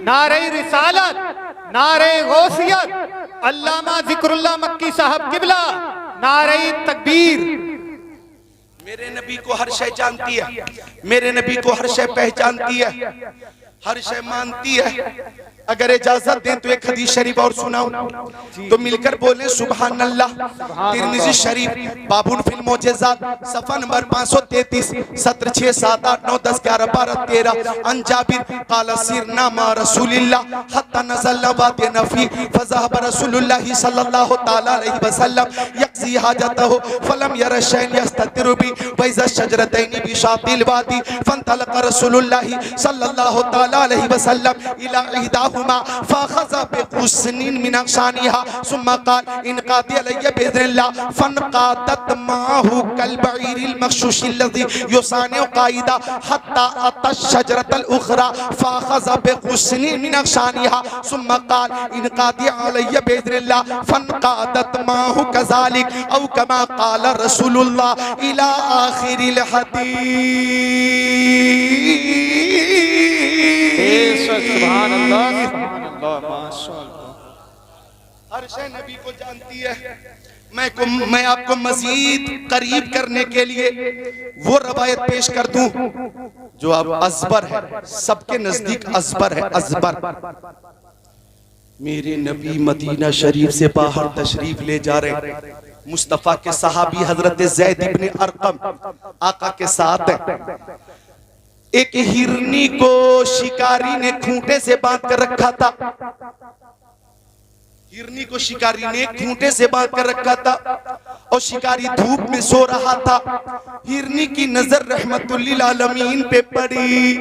नारे रिसालत, नारे गौसियत, अल्लामा जिक्रुल्लाह मक्की साहब किबला, नारे तकबीर। मेरे नबी को हर शय जानती है, मेरे नबी को हर शय पहचानती है, हर शय मानती है। अगर इजाजत दें तो एक हदीस शरीफ और सुनाऊं, तो मिलकर बोले सुभान अल्लाह। तिरमिज़ी शरीफ बाबुन फिल मोजेज़ात, सफ़ा नंबर 533, सत्र 6 7 8 9 10 11 12 13। अन जाबिर क़ाल सिरना मा रसूलिल्लाह हत्ता नज़लना वादी नफ़ी फ़ज़हब रसूलुल्लाह सल्लल्लाहु तआला अलैहि वसल्लम यक़ज़ी हाजतहु फ़लम यरा शैअन यस्ततिरु बि व इज़ा शजरतैनि बि शातिल वादी फ़न्तलक़ रसूलुल्लाह सल्लल्लाहु तआला अलैहि वसल्लम इला इहदा फ़ाख़ज़ा बिग़ुस्निन मिन अग़शानिहा सुम्मा क़ाल इनक़ादी अलैया बिइज़्निल्लाह फ़नक़ादत माहु कलबईरिल मग़शूशिल लज़ी युसानिउ क़ाइदा हत्ता अता शजरतल उख़रा फ़ाख़ज़ा बिग़ुस्निन मिन अग़शानिहा सुम्मा क़ाल इनक़ादी अलैया बिइज़्निल्लाह फ़नक़ादत माहु कज़ालिक औ कमा क़ाल रसूलुल्लाह इला आख़िरिल हदीस। सुभान अल्लाह, सुभान अल्लाह, माशाअल्लाह। हर शय नबी को जानती है, मैं आपको मजीद करीब करने के लिए वो रवायत पेश कर दूं जो अब अजबर है, सबके नजदीक अजबर है। अजबर, मेरे नबी मदीना शरीफ से बाहर तशरीफ ले जा रहे, मुस्तफा के सहाबी हजरत ज़ैद इब्ने अरकम आका के साथ है। एक हिरनी को शिकारी ने खूंटे से बांध कर रखा था। हिरनी को शिकारी ने खूंटे से बांध कर रखा था और शिकारी धूप में सो रहा था। हिरनी की नजर रहमतुल्लिल आलमीन पे पड़ी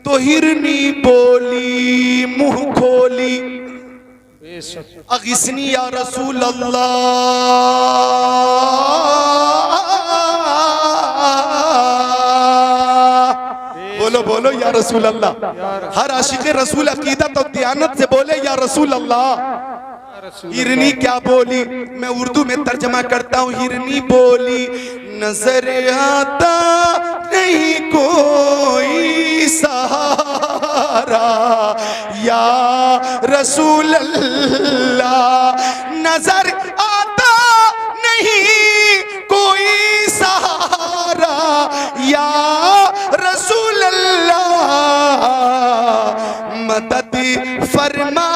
तो हिरनी बोली, मुंह खोली, अगिस्नी या रसूल अल्लाह, बोलो बोलो या रसूल अल्लाह। हर आशिक़े रसूल अकीदत और दियानत से बोले या रसूल अल्लाह। हिरनी क्या बोली, मैं उर्दू में तर्जमा करता हूँ। हिरनी बोली, नजर आता नहीं कोई सहारा या रसूल अल्लाह, नजर आता नहीं कोई सहारा या रसूल अल्लाह, मदद फरमा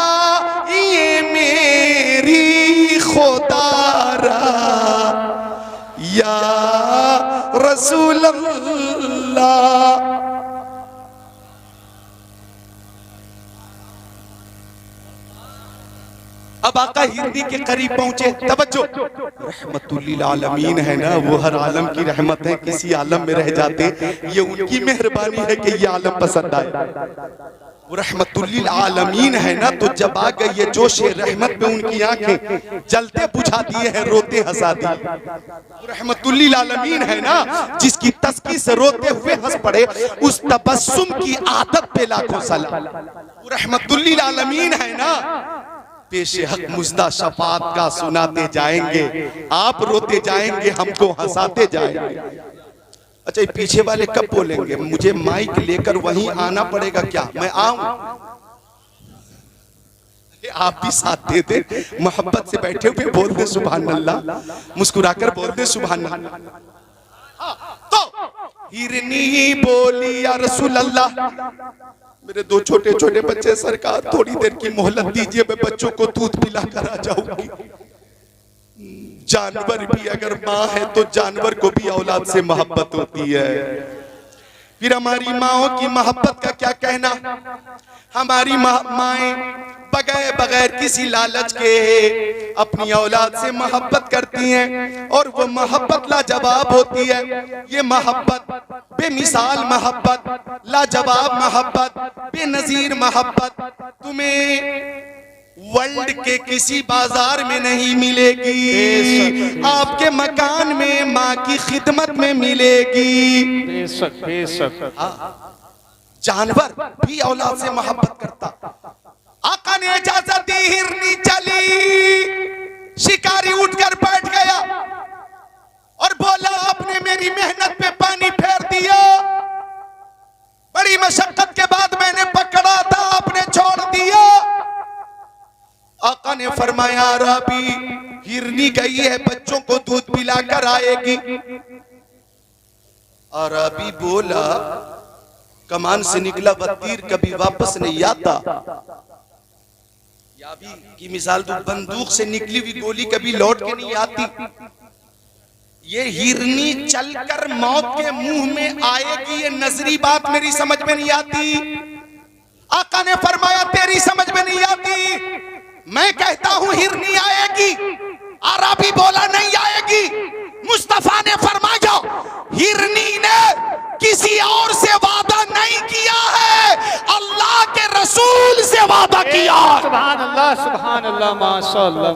ये मेरी खुदारा या रसूल अल्लाह। अब आका हिरनी के करीब पहुंचे, तवज्जो, रहमतुल्लिल आलमीन है ना, वो हर आलम की रहमत है। किसी आलम में रह जाते, ये उनकी मेहरबानी है कि ये आलम पसंद आए। वो रहमतुल्लिल आलमीन है ना, तो जब आ गई ये जोश रहमत पे उनकी आंखें जलते बुझा दिए हैं, रोते हंसा दिए। रहमतुल्लिल आलमीन है ना, जिसकी तस्की से रोते हुए हंस पड़े, उस तबस्सुम की आदत पे लाखों सलाम। वो रहमतुल्लिल आलमीन है ना, पेशे हक मुजदा शफात का सुनाते जाएंगे, आप रोते जाएंगे, हमको हंसाते जाएंगे। अच्छा, पीछे वाले कब बोलेंगे? मुझे माइक लेकर वहीं आना पड़ेगा क्या? मैं आऊं? आप भी साथ दे दे, मोहब्बत से बैठे हुए बोल दे सुभान अल्लाह, मुस्कुराकर बोल दे सुभान अल्लाह। तो हिरनी बोली, या रसूल अल्लाह, मेरे दो छोटे छोटे बच्चे, सरकार थोड़ी देर की मोहलत दीजिए, मैं बच्चों को दूध पिला कर आ जाऊंगी। जानवर भी अगर माँ है तो जानवर को भी औलाद से मोहब्बत होती है। फिर हमारी माओं की मोहब्बत का क्या कहना। हमारी माएं बगैर किसी लालच के अपनी औलाद से मोहब्बत करती हैं और वो मोहब्बत लाजवाब होती है। ये मोहब्बत बेमिसाल मोहब्बत, लाजवाब मोहब्बत, बेनजीर मोहब्बत तुम्हें वर्ल्ड के किसी बाजार में नहीं मिलेगी, आपके मकान में माँ की खिदमत में मिलेगी। बेशक बेशक। जानवर भी औलाद से मोहब्बत करता। आका ने इजाजत दी, हिरनी चली, शिकारी उठकर बैठ गया और बोला, आपने मेरी मेहनत पे पानी फेर दिया, बड़ी मशक्कत के बाद मैंने पकड़ा था, आपने छोड़ दिया। आका ने फरमाया, अरबी हिरनी गई है, बच्चों को दूध पिलाकर आएगी। अरबी बोला, कमान से निकला तीर कभी वापस नहीं आता। याबी की मिसाल तो बंदूक से निकली हुई गोली कभी लौट के नहीं आती। ये हिरनी चलकर मौत के मुंह में आएगी, ये नजरी बात मेरी समझ में नहीं आती। आका ने फरमाया, तेरी समझ में नहीं आती, मैं कहता हूं हिरनी आएगी। अरबी बोला, नहीं आएगी। मुस्तफा ने फरमाया, हिरनी ने किसी और से वादा नहीं किया है, अल्लाह के रसूल से वादा किया। सुभान अल्लाह माशाअल्लाह।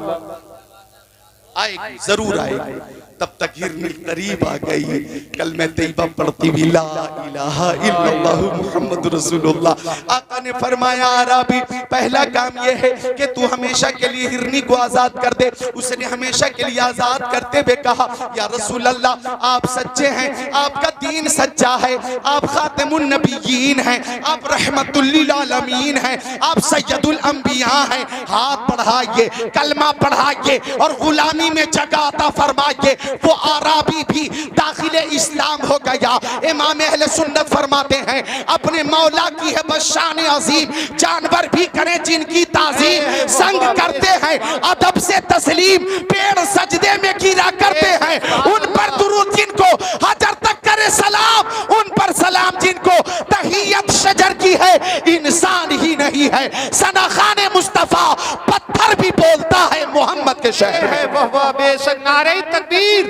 आएगी, जरूर आएगी। तब तक हिरनी करीब आ गई। कल मैं तैयबा पढ़ती भी ला इलाहा इल्लल्लाह मुहम्मद रसूलुल्लाह। आका ने फरमाया अरबी पहला काम यह है कि तू हमेशा के लिए हिरनी को आजाद कर दे। उसने हमेशा के लिए आजाद करते हुए कहा या रसूल अल्लाह आप सच्चे हैं, आपका दीन सच्चा है, आप खातिमुन नबिय्यीन हैं, आप रहमतुल लिल आलमीन हैं, आप सैयदुल अंबिया हैं। हाथ बढ़ाइए, कलमा पढ़ाइए और गुलामी में जगह अता फरमाइए। वो आराबी भी दाखिले इस्लाम हो गया। इमाम अहले सुन्नत फरमाते हैं अपने मौला की है बशान अजीम, जानवर भी करें जिनकी ताजीम, संग करते हैं अदब से तस्लीम, पेड़ सजदे में गिरा करते हैं, उन पर दुरूद जिनको हजर तक करे सलाम, उन पर सलाम जिनको तहियत शजर की है, इंसान ही नहीं है सना खाने मुस्तफा पत्थर भी बोलता है मोहम्मद के शहर है वह बेशक। नारे तकबीर,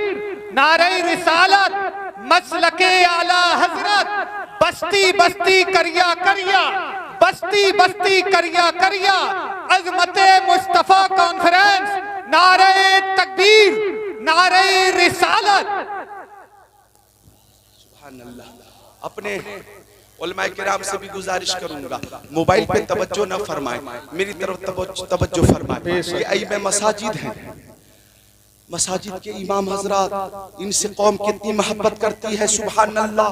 नारे रिसालत, मसलके आला हजरत, बस्ती बस्ती करिया करिया, बस्ती बस्ती करिया करिया, अजमते मुस्तफा कॉन्फ्रेंस, नारे तकबीर, नारे रिसालत। सुभान अल्लाह। अपने उलमाए किराम से भी गुजारिश करूंगा मोबाइल पे तवज्जो न फरमाएं, मेरी तरफ तवज्जो फरमाएं। ये अइमे मसाजिद हैं, मसाजिद के इमाम हजरात, इनसे कौम कितनी मोहब्बत करती है। सुभान अल्लाह,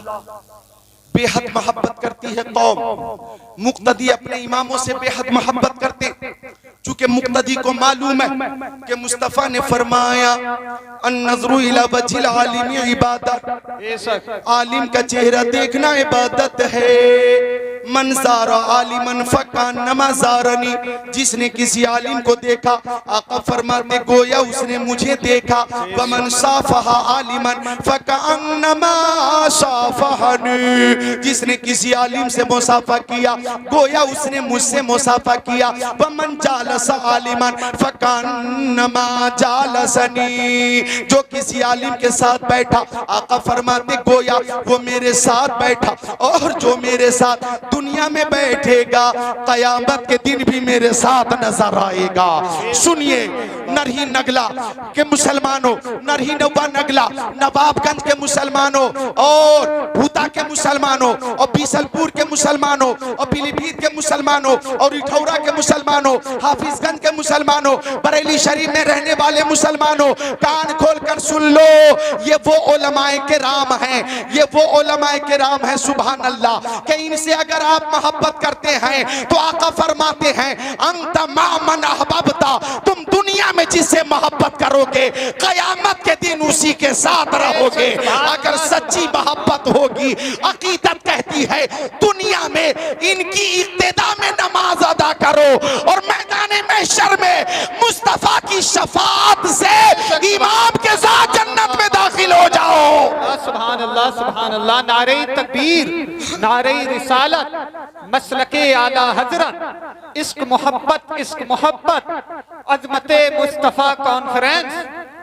बेहद मोहब्बत करती है कौम। मुक्तदी अपने इमामों से बेहद मोहब्बत करते, चूंकि मुक्तदी को मालूम है कि मुस्तफा ने फरमाया अन्नज़रु इला वजिल आलिम इबादत, आलिम का चेहरा देखना इबादत है। मन ज़ारा आलिमन फकान्नमा ज़ारनी, जिसने किसी आलिम को देखा आका फरमाते गोया उसने मुझे देखा। वमन साफहा आलिमन फकान्नमा साफहनी, जिसने किसी आलिम से मुसाफा किया गोया उसने मुझसे मुसाफा किया। वमन जालसा आलिमन फकान्नमा जालसनी, जो किसी आलिम के साथ बैठा आका फरमाते गोया वो मेरे साथ बैठा, और जो मेरे साथ दुनिया में बैठेगा कयामत के दिन भी मेरे साथ नजर आएगा। सुनिए नरही नगला के मुसलमानों, नरही नवा नगला नवाबगंज के मुसलमानों, और भूता के मुसलमानों, और बीसलपुर के मुसलमानों, और पीलीभीत के मुसलमानों, और इठौरा के मुसलमानों, हाफिजगंज के मुसलमानों, बरेली शरीफ में रहने वाले मुसलमानों, कान खोलकर सुन लो, ये वो उलमाए किराम हैं, ये वो उलमाए किराम हैं। सुभान अल्लाह, कि इनसे अगर आप मोहब्बत करते हैं तो आका फरमाते हैं अंत मामन अहबब्ता, तुम दुनिया में जिससे मोहब्बत करोगे कयामत के दिन उसी के साथ रहोगे। अगर सच्ची मोहब्बत होगी, अकीदत कहती है दुनिया में इनकी इक्तिदा में नमाज अदा करो और मैदान महशर में मुस्तफा की शफाअत से इमाम के साथ जन्नत में दाखिल हो जाओ। सुभान अल्लाह, सुभान अल्लाह। नारे तकबीर, नारे रिसालत, मसलके आला हजरत, इश्क मोहब्बत, इश्क मोहब्बत, अजमते मुस्तफा कॉन्फ्रेंस,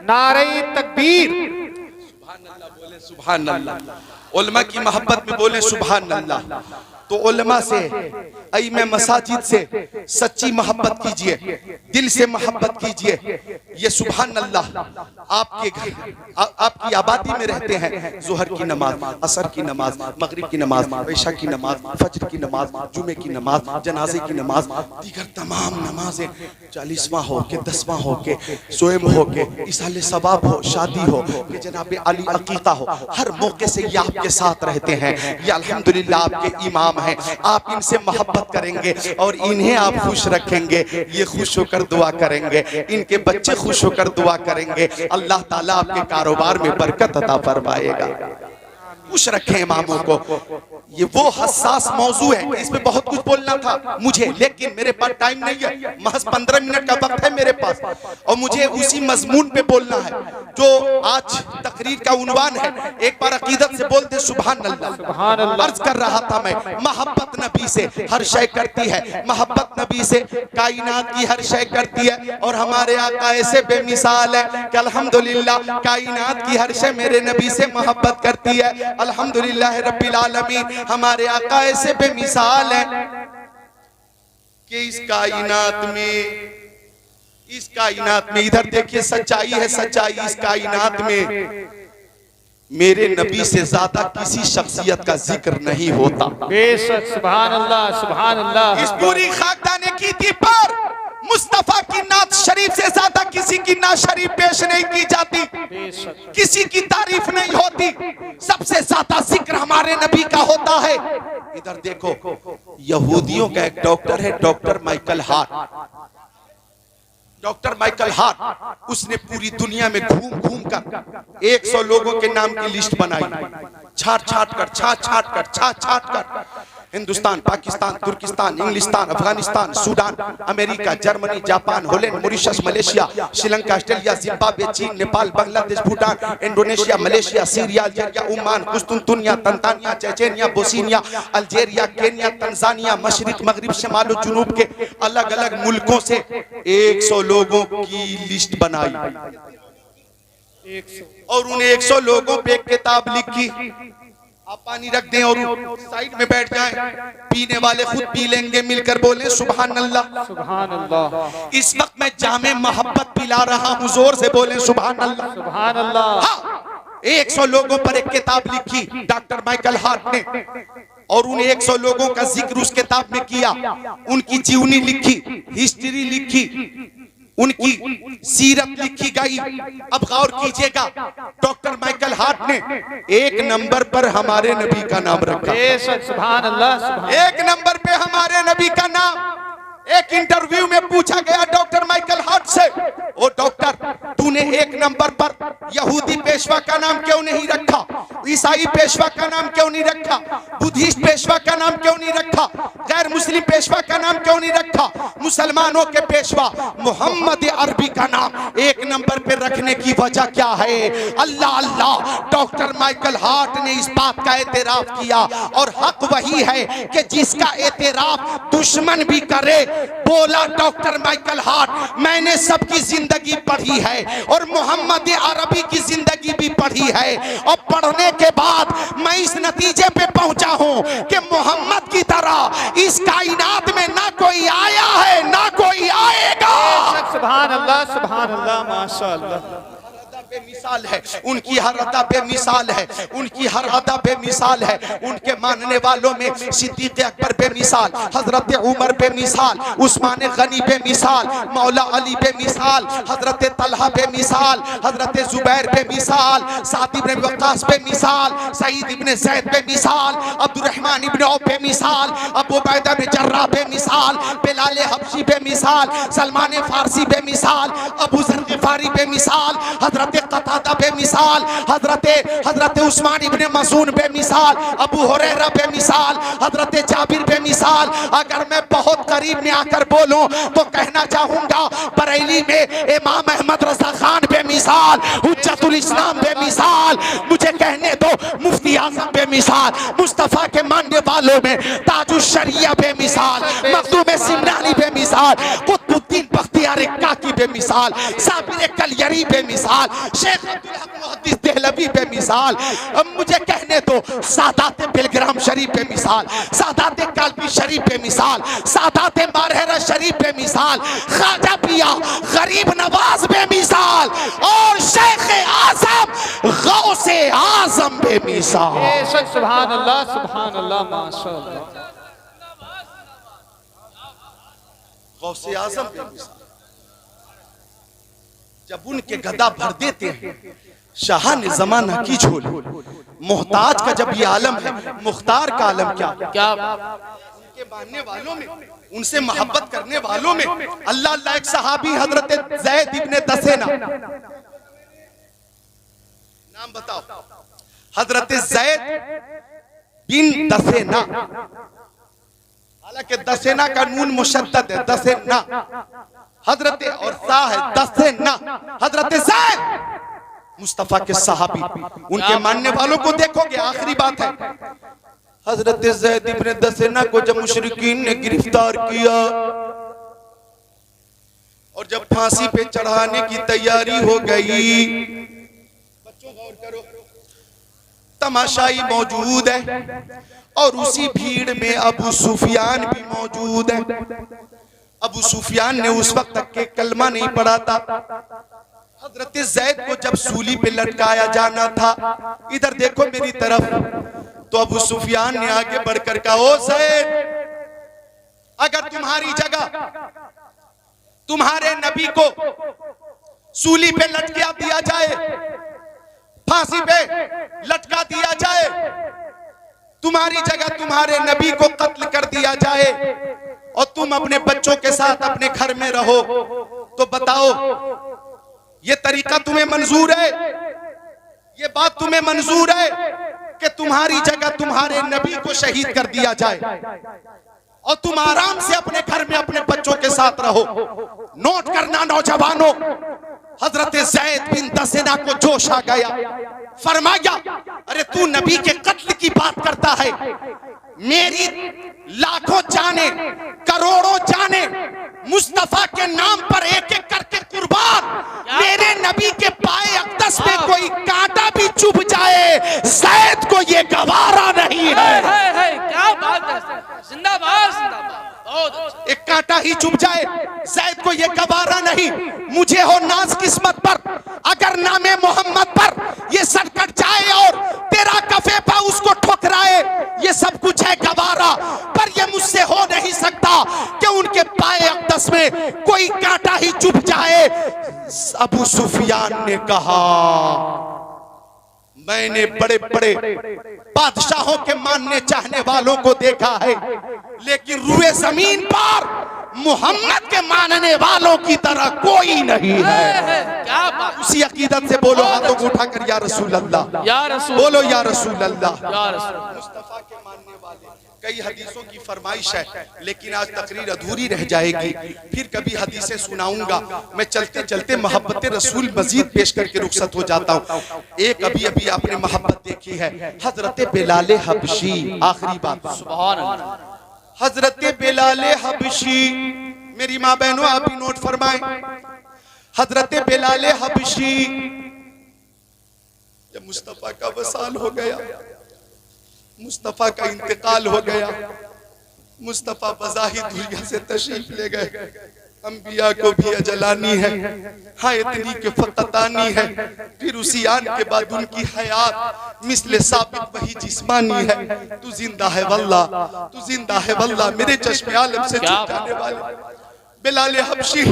नारे तकबीर। सुभान अल्लाह बोले, सुभान अल्लाह। उलमा की मोहब्बत में बोले सुभान अल्लाह। तो उलमा से, अइमे मसाजिद से सच्ची मोहब्बत कीजिए, दिल से मोहब्बत कीजिए। ये सुभान अल्लाह आपके घर, आपकी आबादी में रहते हैं। जोहर की नमाज, असर की नमाज, मगरिब की नमाज, इशा की नमाज, फजर की नमाज, जुमे की नमाज, जनाजे की नमाज, दीगर तमाम नमाजें 40वां हो के 10वां हो के सोएम हो के इसाले सवाब हो, शादी हो कि जनाब अली अकीका हो, हर मौके से ये आपके साथ रहते हैं। ये अल्हम्दुलिल्लाह आपके इमाम हैं। आप इनसे मोहब्बत करेंगे और इन्हें आप खुश रखेंगे, ये खुश होकर दुआ करेंगे, इनके बच्चे खुश होकर दुआ करेंगे, अल्लाह ताला आपके कारोबार में बरकत अता फरमाएगा। खुश रखें इमामों को। ये वो हसास मौजू है, इसमें बहुत कुछ बोलना था मुझे, लेकिन मेरे पास टाइम नहीं है। महज 15 मिनट का वक्त है मेरे पास, और मुझे उसी मजमून पे बोलना है जो आज तकरीर का उन्वान है। एक बार अकीदत से बोलते सुभान अल्लाह। अर्ज कर रहा था मैं, मोहब्बत नबी से हर शय करती है, मोहब्बत नबी से कायनात की हर शय करती है, और हमारे आका ऐसे बेमिसाल है कि अल्हम्दुलिल्लाह कायनात की हर शय मेरे नबी से मोहब्बत करती है। अल्हम्दुलिल्लाह रब्बिल आलमीन, हमारे आका ऐसे बेमिसाल है कि इस कायनात में इस कायनात में, इधर देखिए सच्चाई है, सच्चाई इस कायनात में मेरे नबी से ज्यादा किसी शख्सियत का जिक्र नहीं होता। बेशक, सुभान अल्लाह, सुभान अल्लाह। इस पूरी खाकदाने की थी पर मुस्तफा की नात शरीफ से ज्यादा किसी की नात शरीफ पेश नहीं की जाती, किसी की तारीफ नहीं होती, सबसे ज्यादा जिक्र हमारे नबी का होता है। इधर देखो, यहूदियों का एक डॉक्टर है, doctor Michael Hart. Doctor Michael Hart, उसने पूरी दुनिया में घूम घूम कर 100 लोगों के नाम की लिस्ट बनाई, छाट छाट कर Hindustan, Pakistan, Turkistan, Inglistan, Afghanistan, Sudan, America, Germany, Japan, Holland, Mauritius, Malaysia, Sri Lanka, Australia, Zimbabwe, चीन, Nepal, Bangladesh, Bhutan, Indonesia, Malaysia, Syria, Algeria, Oman, कुस्तुनतुनिया, Tanzania, Chechnya, Bosnia, Algeria, Kenya, Tanzania, मशरिक, मगरिब, शमाल और जुनूब के अलग अलग मुल्कों से 100 लोगों की लिस्ट बनाई और उन 100 लोगों पे एक किताब लिखी। आप पानी रख दें और साइड में बैठ जाएं, पीने वाले खुद पी लेंगे, मिलकर बोलें सुभान अल्लाह, सुभान अल्लाह। इस वक्त मैं जामे मोहब्बत पिला रहा हूं, जोर से बोलें सुभान अल्लाह, सुभान अल्लाह। हाँ, 100 लोगों पर एक किताब लिखी डॉक्टर माइकल हार्ट ने और उन 100 लोगों का जिक्र उस किताब में किया, उनकी जीवनी लिखी, हिस्ट्री लिखी, उनकी सीरत लिखी गई। अब गौर कीजिएगा, डॉक्टर माइकल हार्ट ने 1 नंबर पर हमारे नबी का नाम रखा। सुभान अल्लाह। 1 नंबर पे हमारे नबी का नाम। एक इंटरव्यू में पूछा गया डॉक्टर माइकल हार्ट से, ओ डॉक्टर, तूने 1 नंबर पर यहूदी पेशवा का नाम क्यों नहीं रखा, ईसाई पेशवा का नाम क्यों नहीं रखा, बुद्धिस्ट पेशवा का नाम क्यों नहीं रखा, गैर मुस्लिम पेशवा का नाम क्यों नहीं रखा, मुसलमानों के पेशवा मोहम्मद अरबी का नाम 1 नंबर पे रखने की वजह क्या है? अल्लाह अल्लाह, डॉक्टर माइकल हार्ट ने इस बात का एतराफ किया और हक वही है कि जिसका एतराफ दुश्मन भी करे। बोला डॉक्टर माइकल हार्ट, मैंने सबकी जिंदगी पढ़ी है और मोहम्मद अरबी की जिंदगी भी पढ़ी है और पढ़ने के बाद मैं इस नतीजे पे पहुंचा हूं कि मोहम्मद की तरह इस कायनात में ना कोई आया है ना कोई आएगा। सुभान अल्लाह, सुभान अल्लाह, माशाअल्लाह। बेमिसाल है उनकी हर अदा, बेमिसाल है उनकी हर अदा, बेमिसाल है उनके मानने वालों में सिद्दीक़ अकबर बेमिसाल, हजरत उमर बेमिसाल, उस्मान गनी बेमिसाल, मौला अली बेमिसाल, हजरत तलहा बेमिसाल, हजरत जुबैर बेमिसाल, साद इब्न वक्कास बेमिसाल, सईद इब्न ज़ैद बेमिसाल, अब्दुर्रहमान इब्न औफ बेमिसाल, अबू उबैदा बिन जर्राह बेमिसाल, बिलाल हबशी बेमिसाल, सलमान फारसी बेमिसाल, अबू ज़र ग़िफ़ारी बेमिसाल, हजरत कतादा बेमिसाल, हजरत उस्मान इब्न मज़ून बेमिसाल, अबू हुरैरा बेमिसाल, हजरत जाबिर बेमिसाल। अगर मैं बहुत करीब में आकर बोलूं तो कहना चाहूंगा बरेली में इमाम अहमद रज़ा खान बेमिसाल, हुज्जतुल इस्लाम बेमिसाल, मुझे कहने दो मुफ्ती आज़म बेमिसाल, मुस्तफ़ा के मानने वालों में ताजुश शरिया बेमिसाल, मखदूम सिमरानी बेमिसाल, कुतुबुद्दीन बख्तियार काकी बेमिसाल, साबिर कलयरी बेमिसाल, शेख अब्दुल हक मुहद्दिस देहलवी बेमिसाल। अब मुझे कहने दो सादात बिलग्राम शरीफ बेमिसाल, सादात कालबी शरीफ बेमिसाल, सादात मारहरा शरीफ बेमिसाल, ख्वाजा पिया गरीब नवाज बेमिसाल और शेख आज़म गौसे आज़म बेमिसाल। सुभान अल्लाह, सुभान अल्लाह, माशाअल्लाह। गौसे आज़म बेमिसाल। जब उनके गदा भर देते हैं शाह ने जमाना की झोली, मोहताज का जब ये आलम है, मुख्तार का आलम क्या क्या? उनके मानने वालों में, उनसे मोहब्बत करने वालों में अल्लाह अल्लाह, एक सहाबी हजरत ज़ैद इब्न दसेना, नाम बताओ, हजरत ज़ैद बिन दसेना, हालांकि दसेना का नून मुशद्दद है, दसेना हजरत और सा है, दसेना, हजरत ज़ैद मुस्तफा के सहाबी। उनके मानने वालों को देखोगे, आखिरी बात है, हजरत ज़ैद इब्न दसेना को जब मुशरिकीन ने गिरफ्तार किया और जब फांसी पे चढ़ाने की तैयारी हो गई, बच्चों गौर करो, तमाशाई मौजूद है और उसी भीड़ में अबू सुफियान भी मौजूद है। अबू सुफियान ने उस वक्त तक के कलमा नहीं पढ़ा था। हजरत ज़ैद को जब सूली पे लटकाया जाना था, इधर देखो मेरी तरफ, तो अबू सुफियान ने आगे बढ़कर कहा, ओ ज़ैद, अगर तुम्हारी जगह तुम्हारे नबी को सूली पे लटका दिया जाए, फांसी पे लटका दिया जाए, तुम्हारी जगह तुम्हारे नबी को कत्ल कर दिया जाए और तुम अपने बच्चों के साथ अपने घर में रहो, तो बताओ ये तरीका तुम्हें मंजूर है? ये बात तुम्हें मंजूर है कि तुम्हारी जगह तुम्हारे नबी को शहीद कर दिया जाए और तुम आराम से अपने घर में अपने बच्चों के साथ रहो? नोट करना नौजवानों, हजरत ज़ैद बिन दसेना को जोश आ गया, फरमाया, अरे तू नबी के कत्ल की बात करता है? मेरी लाखों जाने करोड़ों जाने मुस्तफा के नाम पर एक एक करके कुर्बान, मेरे नबी के पाए अक़दस में कोई कांटा भी चुभ जाए, ज़ैद को ये गवारा नहीं है। क्या बात है, जिंदाबाद जिंदाबाद, एक कांटा ही चुभ जाए, ज़ैद को ये गवारा नहीं। मुझे हो नाज किस्मत पर, अगर नामे मोहम्मद पर ये सर कट जाए और तेरा कफे पा उसको ठुकराए, ये सब कुछ है गवारा, पर ये मुझसे हो नहीं सकता कि उनके पाए अक़दस में कोई कांटा ही चुभ जाए। अबू सुफियान ने कहा, मैंने बड़े बड़े बादशाहों के मानने चाहने वालों को देखा है, लेकिन रुए जमीन पर मोहम्मद के मानने वालों की तरह कोई नहीं है। क्या बात, उसी अकीदत से बोलो, हाथों को उठाकर या रसूल अल्लाह, या रसूल, बोलो या रसूल अल्लाह। या रसूल। मुस्तफा के मानने वाले, कई हदीसों की फरमाइश है, लेकिन आज तकरीर अधूरी रह जाएगी, फिर कभी हदीसें सुनाऊंगा। मैं चलते चलते मोहब्बत रसूल मजीद पेश करके रुखसत हो जाता हूँ। एक अभी अभी आपने मोहब्बत देखी है, हजरत बिलाल हबशी, आखिरी बात, सुभान अल्लाह, हजरत बिलाल हबशी, मेरी माँ बहनों आप भी नोट फरमाएं, हजरत बिलाल हबशी, जब मुस्तफा का वसाल हो गया, मुस्तफा का इंतकाल हो गया, मुस्तफा बज़ाहिर दुनिया से तशरीफ ले गए, अंबिया को भी अजलानी है, हाँ इतनी के फकत आनी है, फिर उसी आन के बाद उनकी हयात मिसले साबित वही जिस्मानी है। तू जिंदा है वल्लाह, तू जिंदा है वल्लाह, मेरे चश्मे आलम से छूट जाने वाले बिलाल हबशी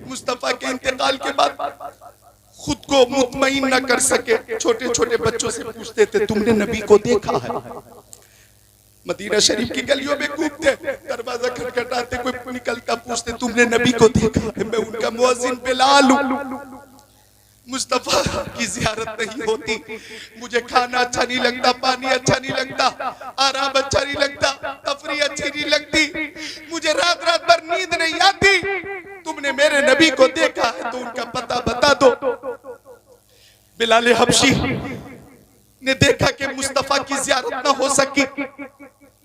मुस्तफा के इंतकाल के बाद खुद को मुतमईन न कर सके, छोटे छोटे बच्चों से पूछते थे, तुमने नबी को देखा है? मदीना शरीफ की गलियों में घूमते, दरवाजा खटखटाते, कोई निकलता, पूछते, तुमने नबी को देखा है? मैं उनका मुअज्जिन बिलाल हूं। मुस्तफा की जियारत नहीं होती, मुझे खाना अच्छा नहीं लगता, पानी अच्छा नहीं लगता, आराम अच्छा नहीं लगता, तफरी अच्छी नहीं लगती, मुझे रात रात भर नींद नहीं आती, तुमने मेरे नबी को देखा है तो उनका पता बता दो। बिलाल हबशी ने देखा कि मुस्तफा की जियारत न हो सकी,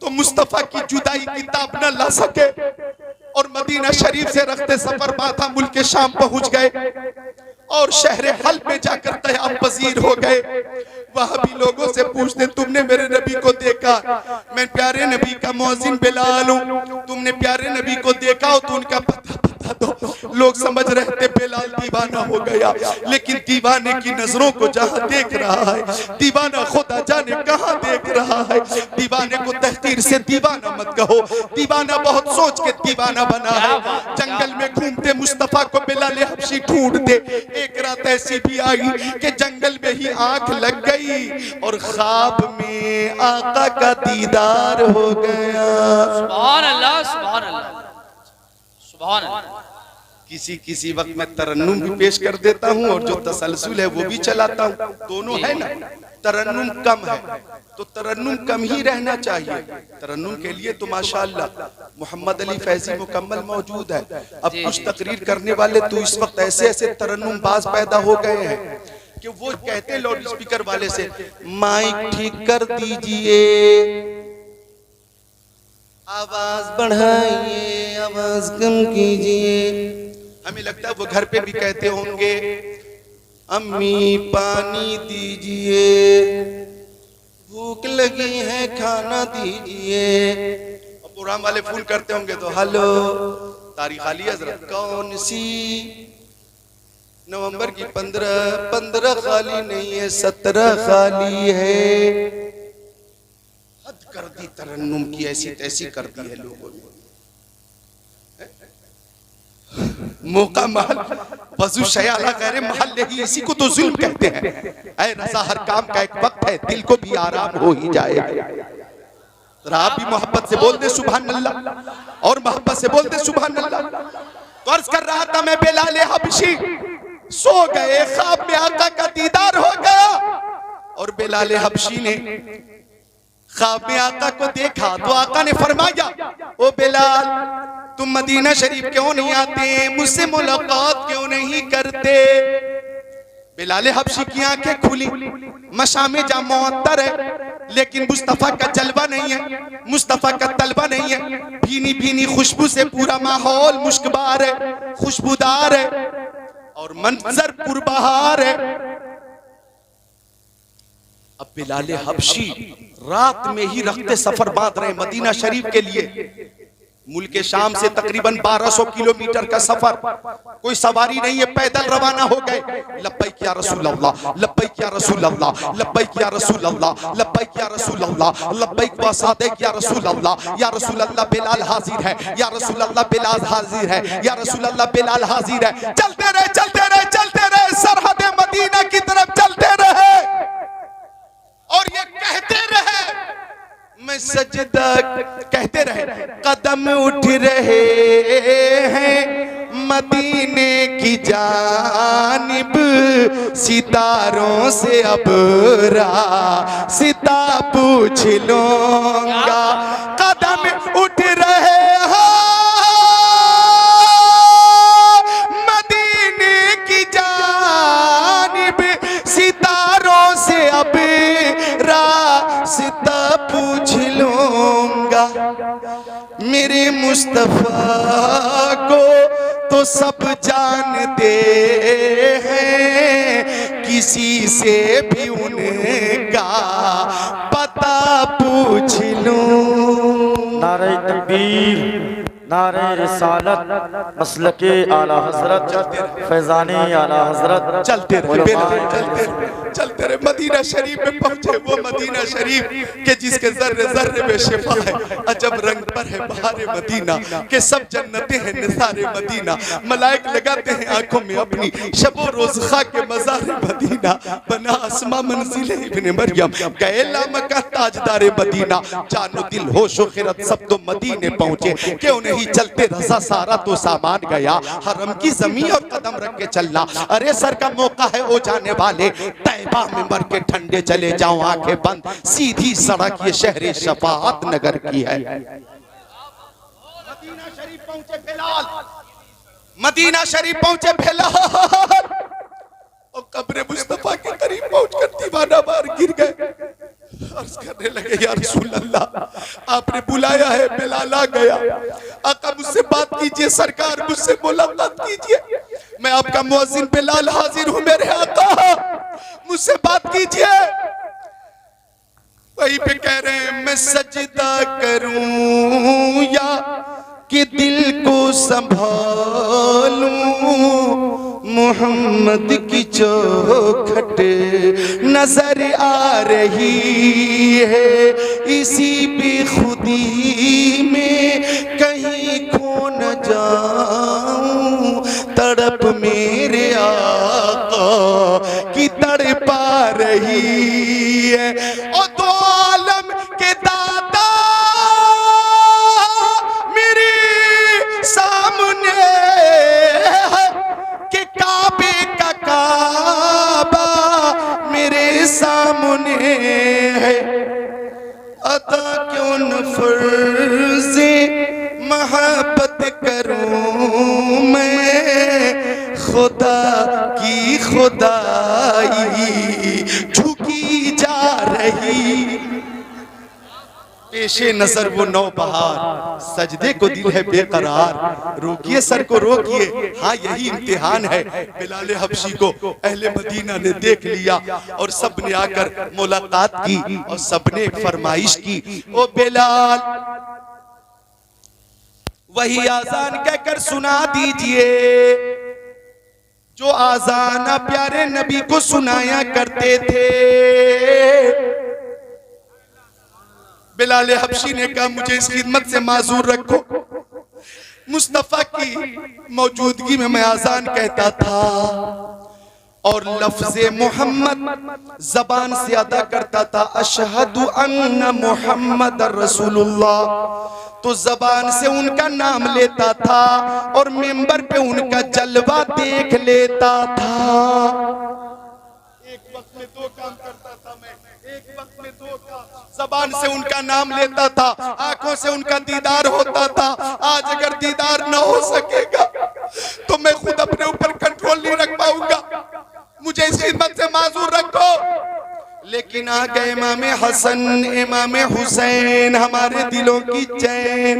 तो मुस्तफा की जुदाई की ताब न ला सके और मदीना शरीफ से रखते सफर माथा मुल्क शाम पहुंच गए और शहर हल्ब में जाकर तयाब पजीर हो गए। वहां भी लोगों से पूछते, तुमने मेरे नबी को देखा? मैं प्यारे नबी का मुअज्जिन बिलाल हूं, तुमने प्यारे नबी को देखा हो तो उनका पता बता दो। लोग समझ रहे थे बिलाल दीवाना हो गया, लेकिन दीवाने की नजरों को जहां देख रहा है, दीवाना खुदा जाने कहां देख रहा है। दीवाने को तहकीर से दीवाना मत कहो, दीवाना बहुत सोच के दीवाना बना है। जंगल में घूमते मुस्तफा को बिलाल हबशी ढूंढते, एक रात ऐसी भी आई कि जंगल में ही आंख लग गई और ख्वाब में आका का दीदार हो गया। सुभान अल्लाह, सुभान अल्लाह, सुभान अल्लाह। किसी वक्त मैं तरन्नुम भी पेश कर देता हूँ और जो तसलसल है वो भी चलाता हूँ, दोनों है ना। तरन्नुम कम है तो तरन्नुम कम ही रहना चाहिए। तरन्नुम के लिए तो माशाअल्लाह मोहम्मद अली फैजी मुकम्मल मौजूद है। अब कुछ तकरीर करने वाले तो इस वक्त ऐसे ऐसे तरन्नुम बाज पैदा हो गए हैं कि वो कहते हैं लाउड स्पीकर वाले से, माइक ठीक कर दीजिए, आवाज बढ़ाइए, आवाज कम कीजिए। हमें लगता है वो घर पे भी कहते होंगे, अम्मी पानी दीजिए, भूख लगी है खाना दीजिए। और प्रोग्राम वाले फोन करते होंगे तो हेलो तारीख खाली हजरत कौन सी नवंबर की 15 खाली नहीं है 17 खाली है। हद कर दी तरन्नुम की, ऐसी तैसी कर दी है लोगों ने। मौका महल वजू शयाला गैर महल नहीं, इसी को तो जुल्म कहते हैं। ऐ रज़ा हर काम का एक वक्त है, दिल को भी आराम हो ही जाएगा। आप भी मोहब्बत से बोल दे सुभान अल्लाह, और मोहब्बत से बोल दे सुभान अल्लाह। तो अर्ज कर रहा था मैं, बिलाल हबशी सो गए, ख्वाब में आका का दीदार हो गया, और बिलाल हबशी ने ख्वाब में आका को देखा तो आका ने फरमाया, ओ बिलाल तुम मदीना शरीफ क्यों नहीं आते, मुझसे मुलाकात क्यों नहीं करते। बिलाल हबशी की आंखें खुली, मशामे जा मुअत्तर है लेकिन मुस्तफा का जलवा नहीं है, मुस्तफा का तलवा नहीं है। भीनी भीनी खुशबू से पूरा माहौल मुश्कबार है, खुशबूदार है और मंजर पुरबहार है। अब बिलाल हबशी रात में ही रखते सफर बांध रहे मदीना शरीफ के लिए। मुल्क शाम से तकरीबन 1200 किलोमीटर का सफर, कोई सवारी नहीं है, पैदल रवाना हो गए। लब्बैक या रसूल अल्लाह, लब्बैक या रसूल अल्लाह, लब्बैक या रसूल अल्लाह, लब्बैक या रसूल अल्लाह, लब्बैक व सादिक या रसूल अल्लाह। या रसूल अल्लाह बिलाल हाजिर है, या रसूल अल्लाह बिलाल हाजिर है, या रसूल अल्लाह बिलाल हाजिर है। चलते रहे चलते रहे चलते रहे, सरहद मदीना की तरफ चलते रहे और ये कहते रहे मैं सजदा, कहते रहे कदम उठ रहे हैं मदीने की जानिब, सितारों से अब रास्ता पूछ लूंगा। कदम उठ रहे हैं मदीने की जानिब, सितारों से अब रास्ता पूछ लूंगा। मेरे मुस्तफा को तो सब जानते हैं, किसी से भी उनका पता पूछ लूं। नारे तकबीर, नारे रिसालत, मसलके आला हजरत, फैजानी आला हजरत। चलते रहे चलते रहे, मदीना शरीफ में पहुंचे। वो मदीना शरीफ के जिसके जर्रे जर्रे में शिफा है, अजब रंग पर है बहारे मदीना के, सब जन्नतें हैं निसारे मदीना। मलाइक लगाते हैं आंखों में अपनी, शबो रोज खा के मज़ारे मदीना। बना अस्मा मंजिले इब्ने मरियम, कैला मका ताजदारे मदीना। जानो दिल होश व खिरत सब तो मदीने पहुंचे, क्यों नहीं चलते रज़ा सारा तो सामान गया। हरम की जमीन और कदम रख के चलना, अरे सर का मौका है ओ जाने वाले। तैबा में मर के ठंडे चले जाओ आंखें बंद, सीधी सड़क ये शहर शफाअत नगर की है। मदीना शरीफ पहुंचे बिलाल, मदीना शरीफ पहुंचे बिलाल और कब्र मुस्तफा के करीब पहुंचकर दीवाना बार गिर गए। अर्ज करने लगे, या रसूल अल्लाह आपने बुलाया है, बिलाल आ गया। आका मुझसे बात कीजिए, सरकार मुझसे मुलाकात कीजिए। मैं आपका मुअज्जिन बिलाल हाजिर हूं, मेरे आका मुझसे बात कीजिए। वहीं पे कह रहे हैं, मैं सजदा करूं या कि दिल को संभालूं, मोहम्मद की चौखट नजर आ रही है। इसी बेखुदी में कहीं खो न जाऊं, तड़प मेरे आका की तड़पा रही है। और दो आलम के दाता मेरे सामने के काबे का काबा मेरे सामने है। अता क्यों न फर्ज़े मोहब्बत करूं मैं, खुदा की खुदाई झुकी जा रही। पेशे नजर वो नौबहार, सजदे को दिल है बेकरार। रोकिए सर को रोकिए, हाँ यही इम्तिहान है। बिलाल हबशी को अहले मदीना ने देख लिया और सबने आकर मुलाकात की और सबने फरमाइश की, ओ बिलाल वही आजान कहकर कहकर सुना दीजिए जो आजाना प्यारे नबी को सुनाया करते थे। बिलाल हबशी ने कहा मुझे इस खिदमत से माजूर रखो, मुस्तफा की मौजूदगी में मैं आजान कहता था और लफ्ज़े मोहम्मद जबान से अदा करता था, अशहदु अन्ना मुहम्मद रसूलुल्लाह, तो जबान से उनका नाम लेता था और मिंबर पे उनका जलवा देख लेता था। एक वक्त में दो काम करता था मैं, एक वक्त में दो काम, जबान से उनका नाम लेता था, आंखों से उनका दीदार होता था। आज अगर दीदार न हो सकेगा तो मैं खुद अपने ऊपर कंट्रोल नहीं रख पाऊंगा, मुझे इस खिदमत से माजूर रखो। लेकिन आ गए इमाम हसन इमाम हुसैन, हमारे दिलों की चैन।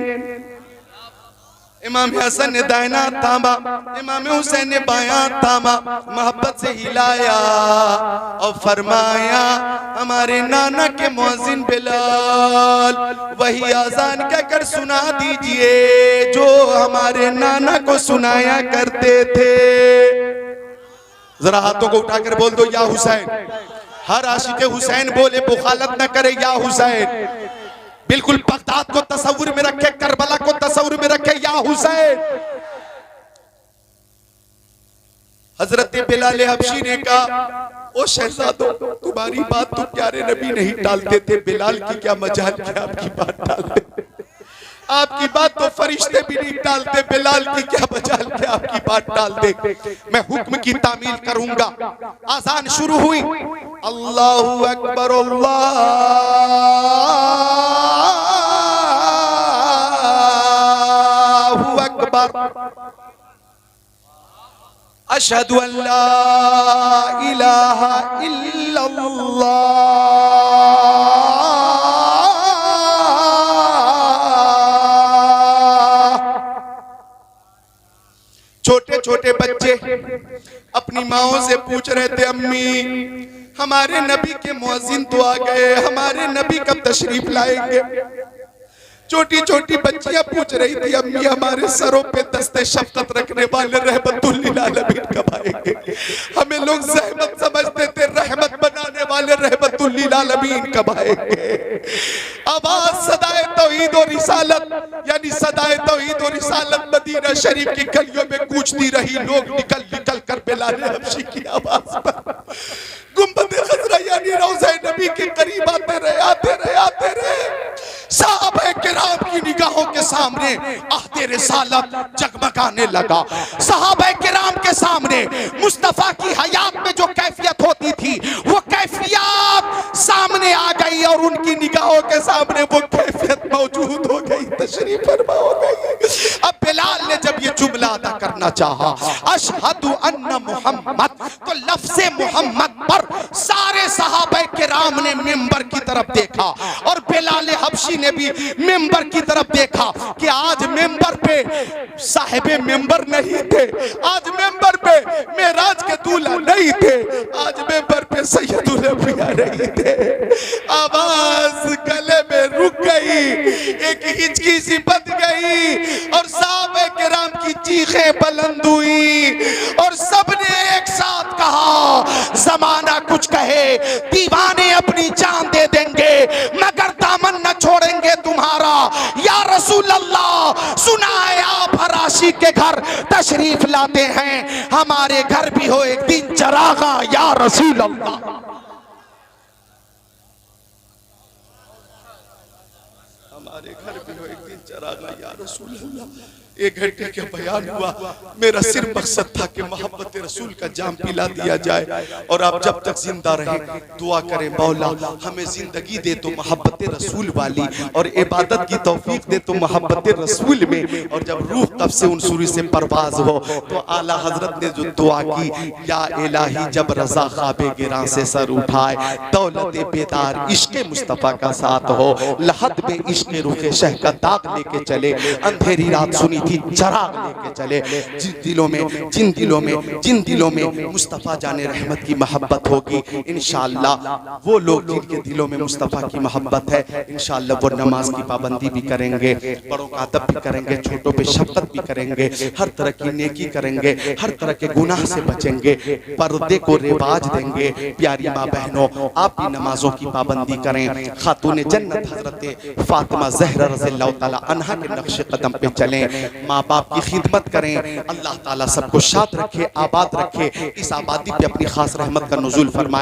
इमाम हसन ने दाहिना थामा, इमाम हुसैन ने बायां थामा, मोहब्बत से हिलाया और फरमाया हमारे नाना के मुअज्जिन बिलाल वही आजान कहकर सुना दीजिए जो हमारे नाना को सुनाया करते थे। जरा हाथों को उठाकर बोल दो या हुसैन। हर आशिक हुसैन बोले, बुखालत न करे या हुसैन। बिल्कुल बगदाद को तस्वुर में रखे, करबला को तस्वुर में रखे, या हुसैन। हजरत बिलाल हबशी ने कहा ओ शहजादो, तुम्हारी बात तो प्यारे नबी नहीं टालते थे, बिलाल की क्या मजाल कि आपकी बात टालते, आपकी बात तो फरिश्ते भी नहीं टालते, बिलाल की क्या मजाल कि आपकी बात टाल दे। मैं हुक्म की तामील करूंगा। आजान शुरू हुई, अल्लाहु अकबर अल्लाहु अकबर, अशहदु अल्ला इलाहा इल्लल्लाह। छोटे छोटे बच्चे अपनी माओं से पूछ रहे थे, अम्मी हमारे नबी के मुअज्जिन तो आ गए, हमारे नबी कब तशरीफ लाएंगे। छोटी छोटी बच्चियां पूछ रही थी, अम्मी हमारे सरों पे दस्ते शफकत रखने वाले रहमतुल लिल आलमीन कब आएंगे। हमें लोग ज़हमत समझते थे, रहमत बनाने वाले रहमतुल लिल आलमीन कब आएंगे। आवाज सदाए तौहीद और रिसालत यानी सदाए तौहीद और रिसालत मदीना शरीफ की गलियों में गूंजती रही। लोग निकल निकल कर बिलाल हबशी की आवाज पर गुंबद खजरा यानी रोज़े नबी के करीब आते रहे। सहाबा किराम की निगाहों के सामने अहदे रिसालत जगमगाने लगा। सहाबा किराम के सामने मुस्तफा की हयात में जो कैफियत होती थी वो कैफियत सामने आ गई और उनकी निगाहों के सामने वो कैफियत मौजूद हो गई, तशरीफ फरमा हो गई। अब बिलाल ने जब ये जुमला अदा करना चाहा, अशहदु अन्ना मुहम्मद, तो लफ्ज़े मोहम्मद पर सारे सहाबा किराम ने मिंबर की तरफ देखा और बिलाल हबशी ने भी मिंबर की तरफ देखा कि आज मिंबर पे साहिबे मिंबर नहीं थे, आज मिंबर पे मेराज के दूल्हा नहीं थे, आज मिंबर पे सैयदुल अंबिया नहीं थे। आवाज गले में रुक गई, एक हिचकी सी बंध गई और साहबे किराम की चीखें बुलंद हुई और सबने एक साथ कहा, जमाना कुछ कहे दीवाने अपनी जान दे देंगे मगर दामन न छोड़ेंगे तुम्हारा। या रसूल अल्लाह, सुना है आप हर आशिक के घर तशरीफ लाते हैं, हमारे घर भी हो एक दिन चरागा या रसूल अल्लाह। हमारे घर भी हो एक दिन चरागा या रसूल अल्लाह। एक घंटे का बयान हुआ, मेरा सिर्फ मकसद था कि मोहब्बत रसूल का जाम पिला दिया जाए और आप जब तक जिंदा रहे दुआ करें, मौला हमें जिंदगी दे तो मोहब्बत रसूल वाली और इबादत की तौफीक दे तो मोहब्बत रसूल में, और जब रूह कब से उन सूरी से परवाज हो तो आला हजरत ने जो दुआ की, या इलाही जब रजा ख्वाबे गिरां से सर उठाए, दौलत बेदार इश्क मुस्तफ़ा का साथ हो, लहद में इश्क़ रुखे शह का दाग लेके चले, अंधेरी रात सुनी थी चराग लेके चले। जिन दिलों में मुस्तफ़ा जाने रहमत की मोहब्बत होगी, इंशाअल्लाह वो लोग जिनके दिलों में मुस्तफ़ा की मोहब्बत है, इंशाअल्लाह वो नमाज की पाबंदी भी करेंगे, बड़ों का अदब भी करेंगे, छोटों पे शफ़क़त भी करेंगे, हर तरह की नेकी करेंगे, हर तरह के गुनाह से बचेंगे, पर्दे को रिवाज देंगे। प्यारी माँ बहनों, आप भी नमाजों की पाबंदी करें, खातून जन्नत हज़रत फातिमा ज़हरा रज़ियल्लाहु ताला अन्हा के नक्श कदम पे चलें, माँ बाप की खिदमत करें। अल्लाह ताला सबको शाद रखे, आबाद रखे, इस आबादी पे अपनी खास रहमत का नुज़ूल फरमाए।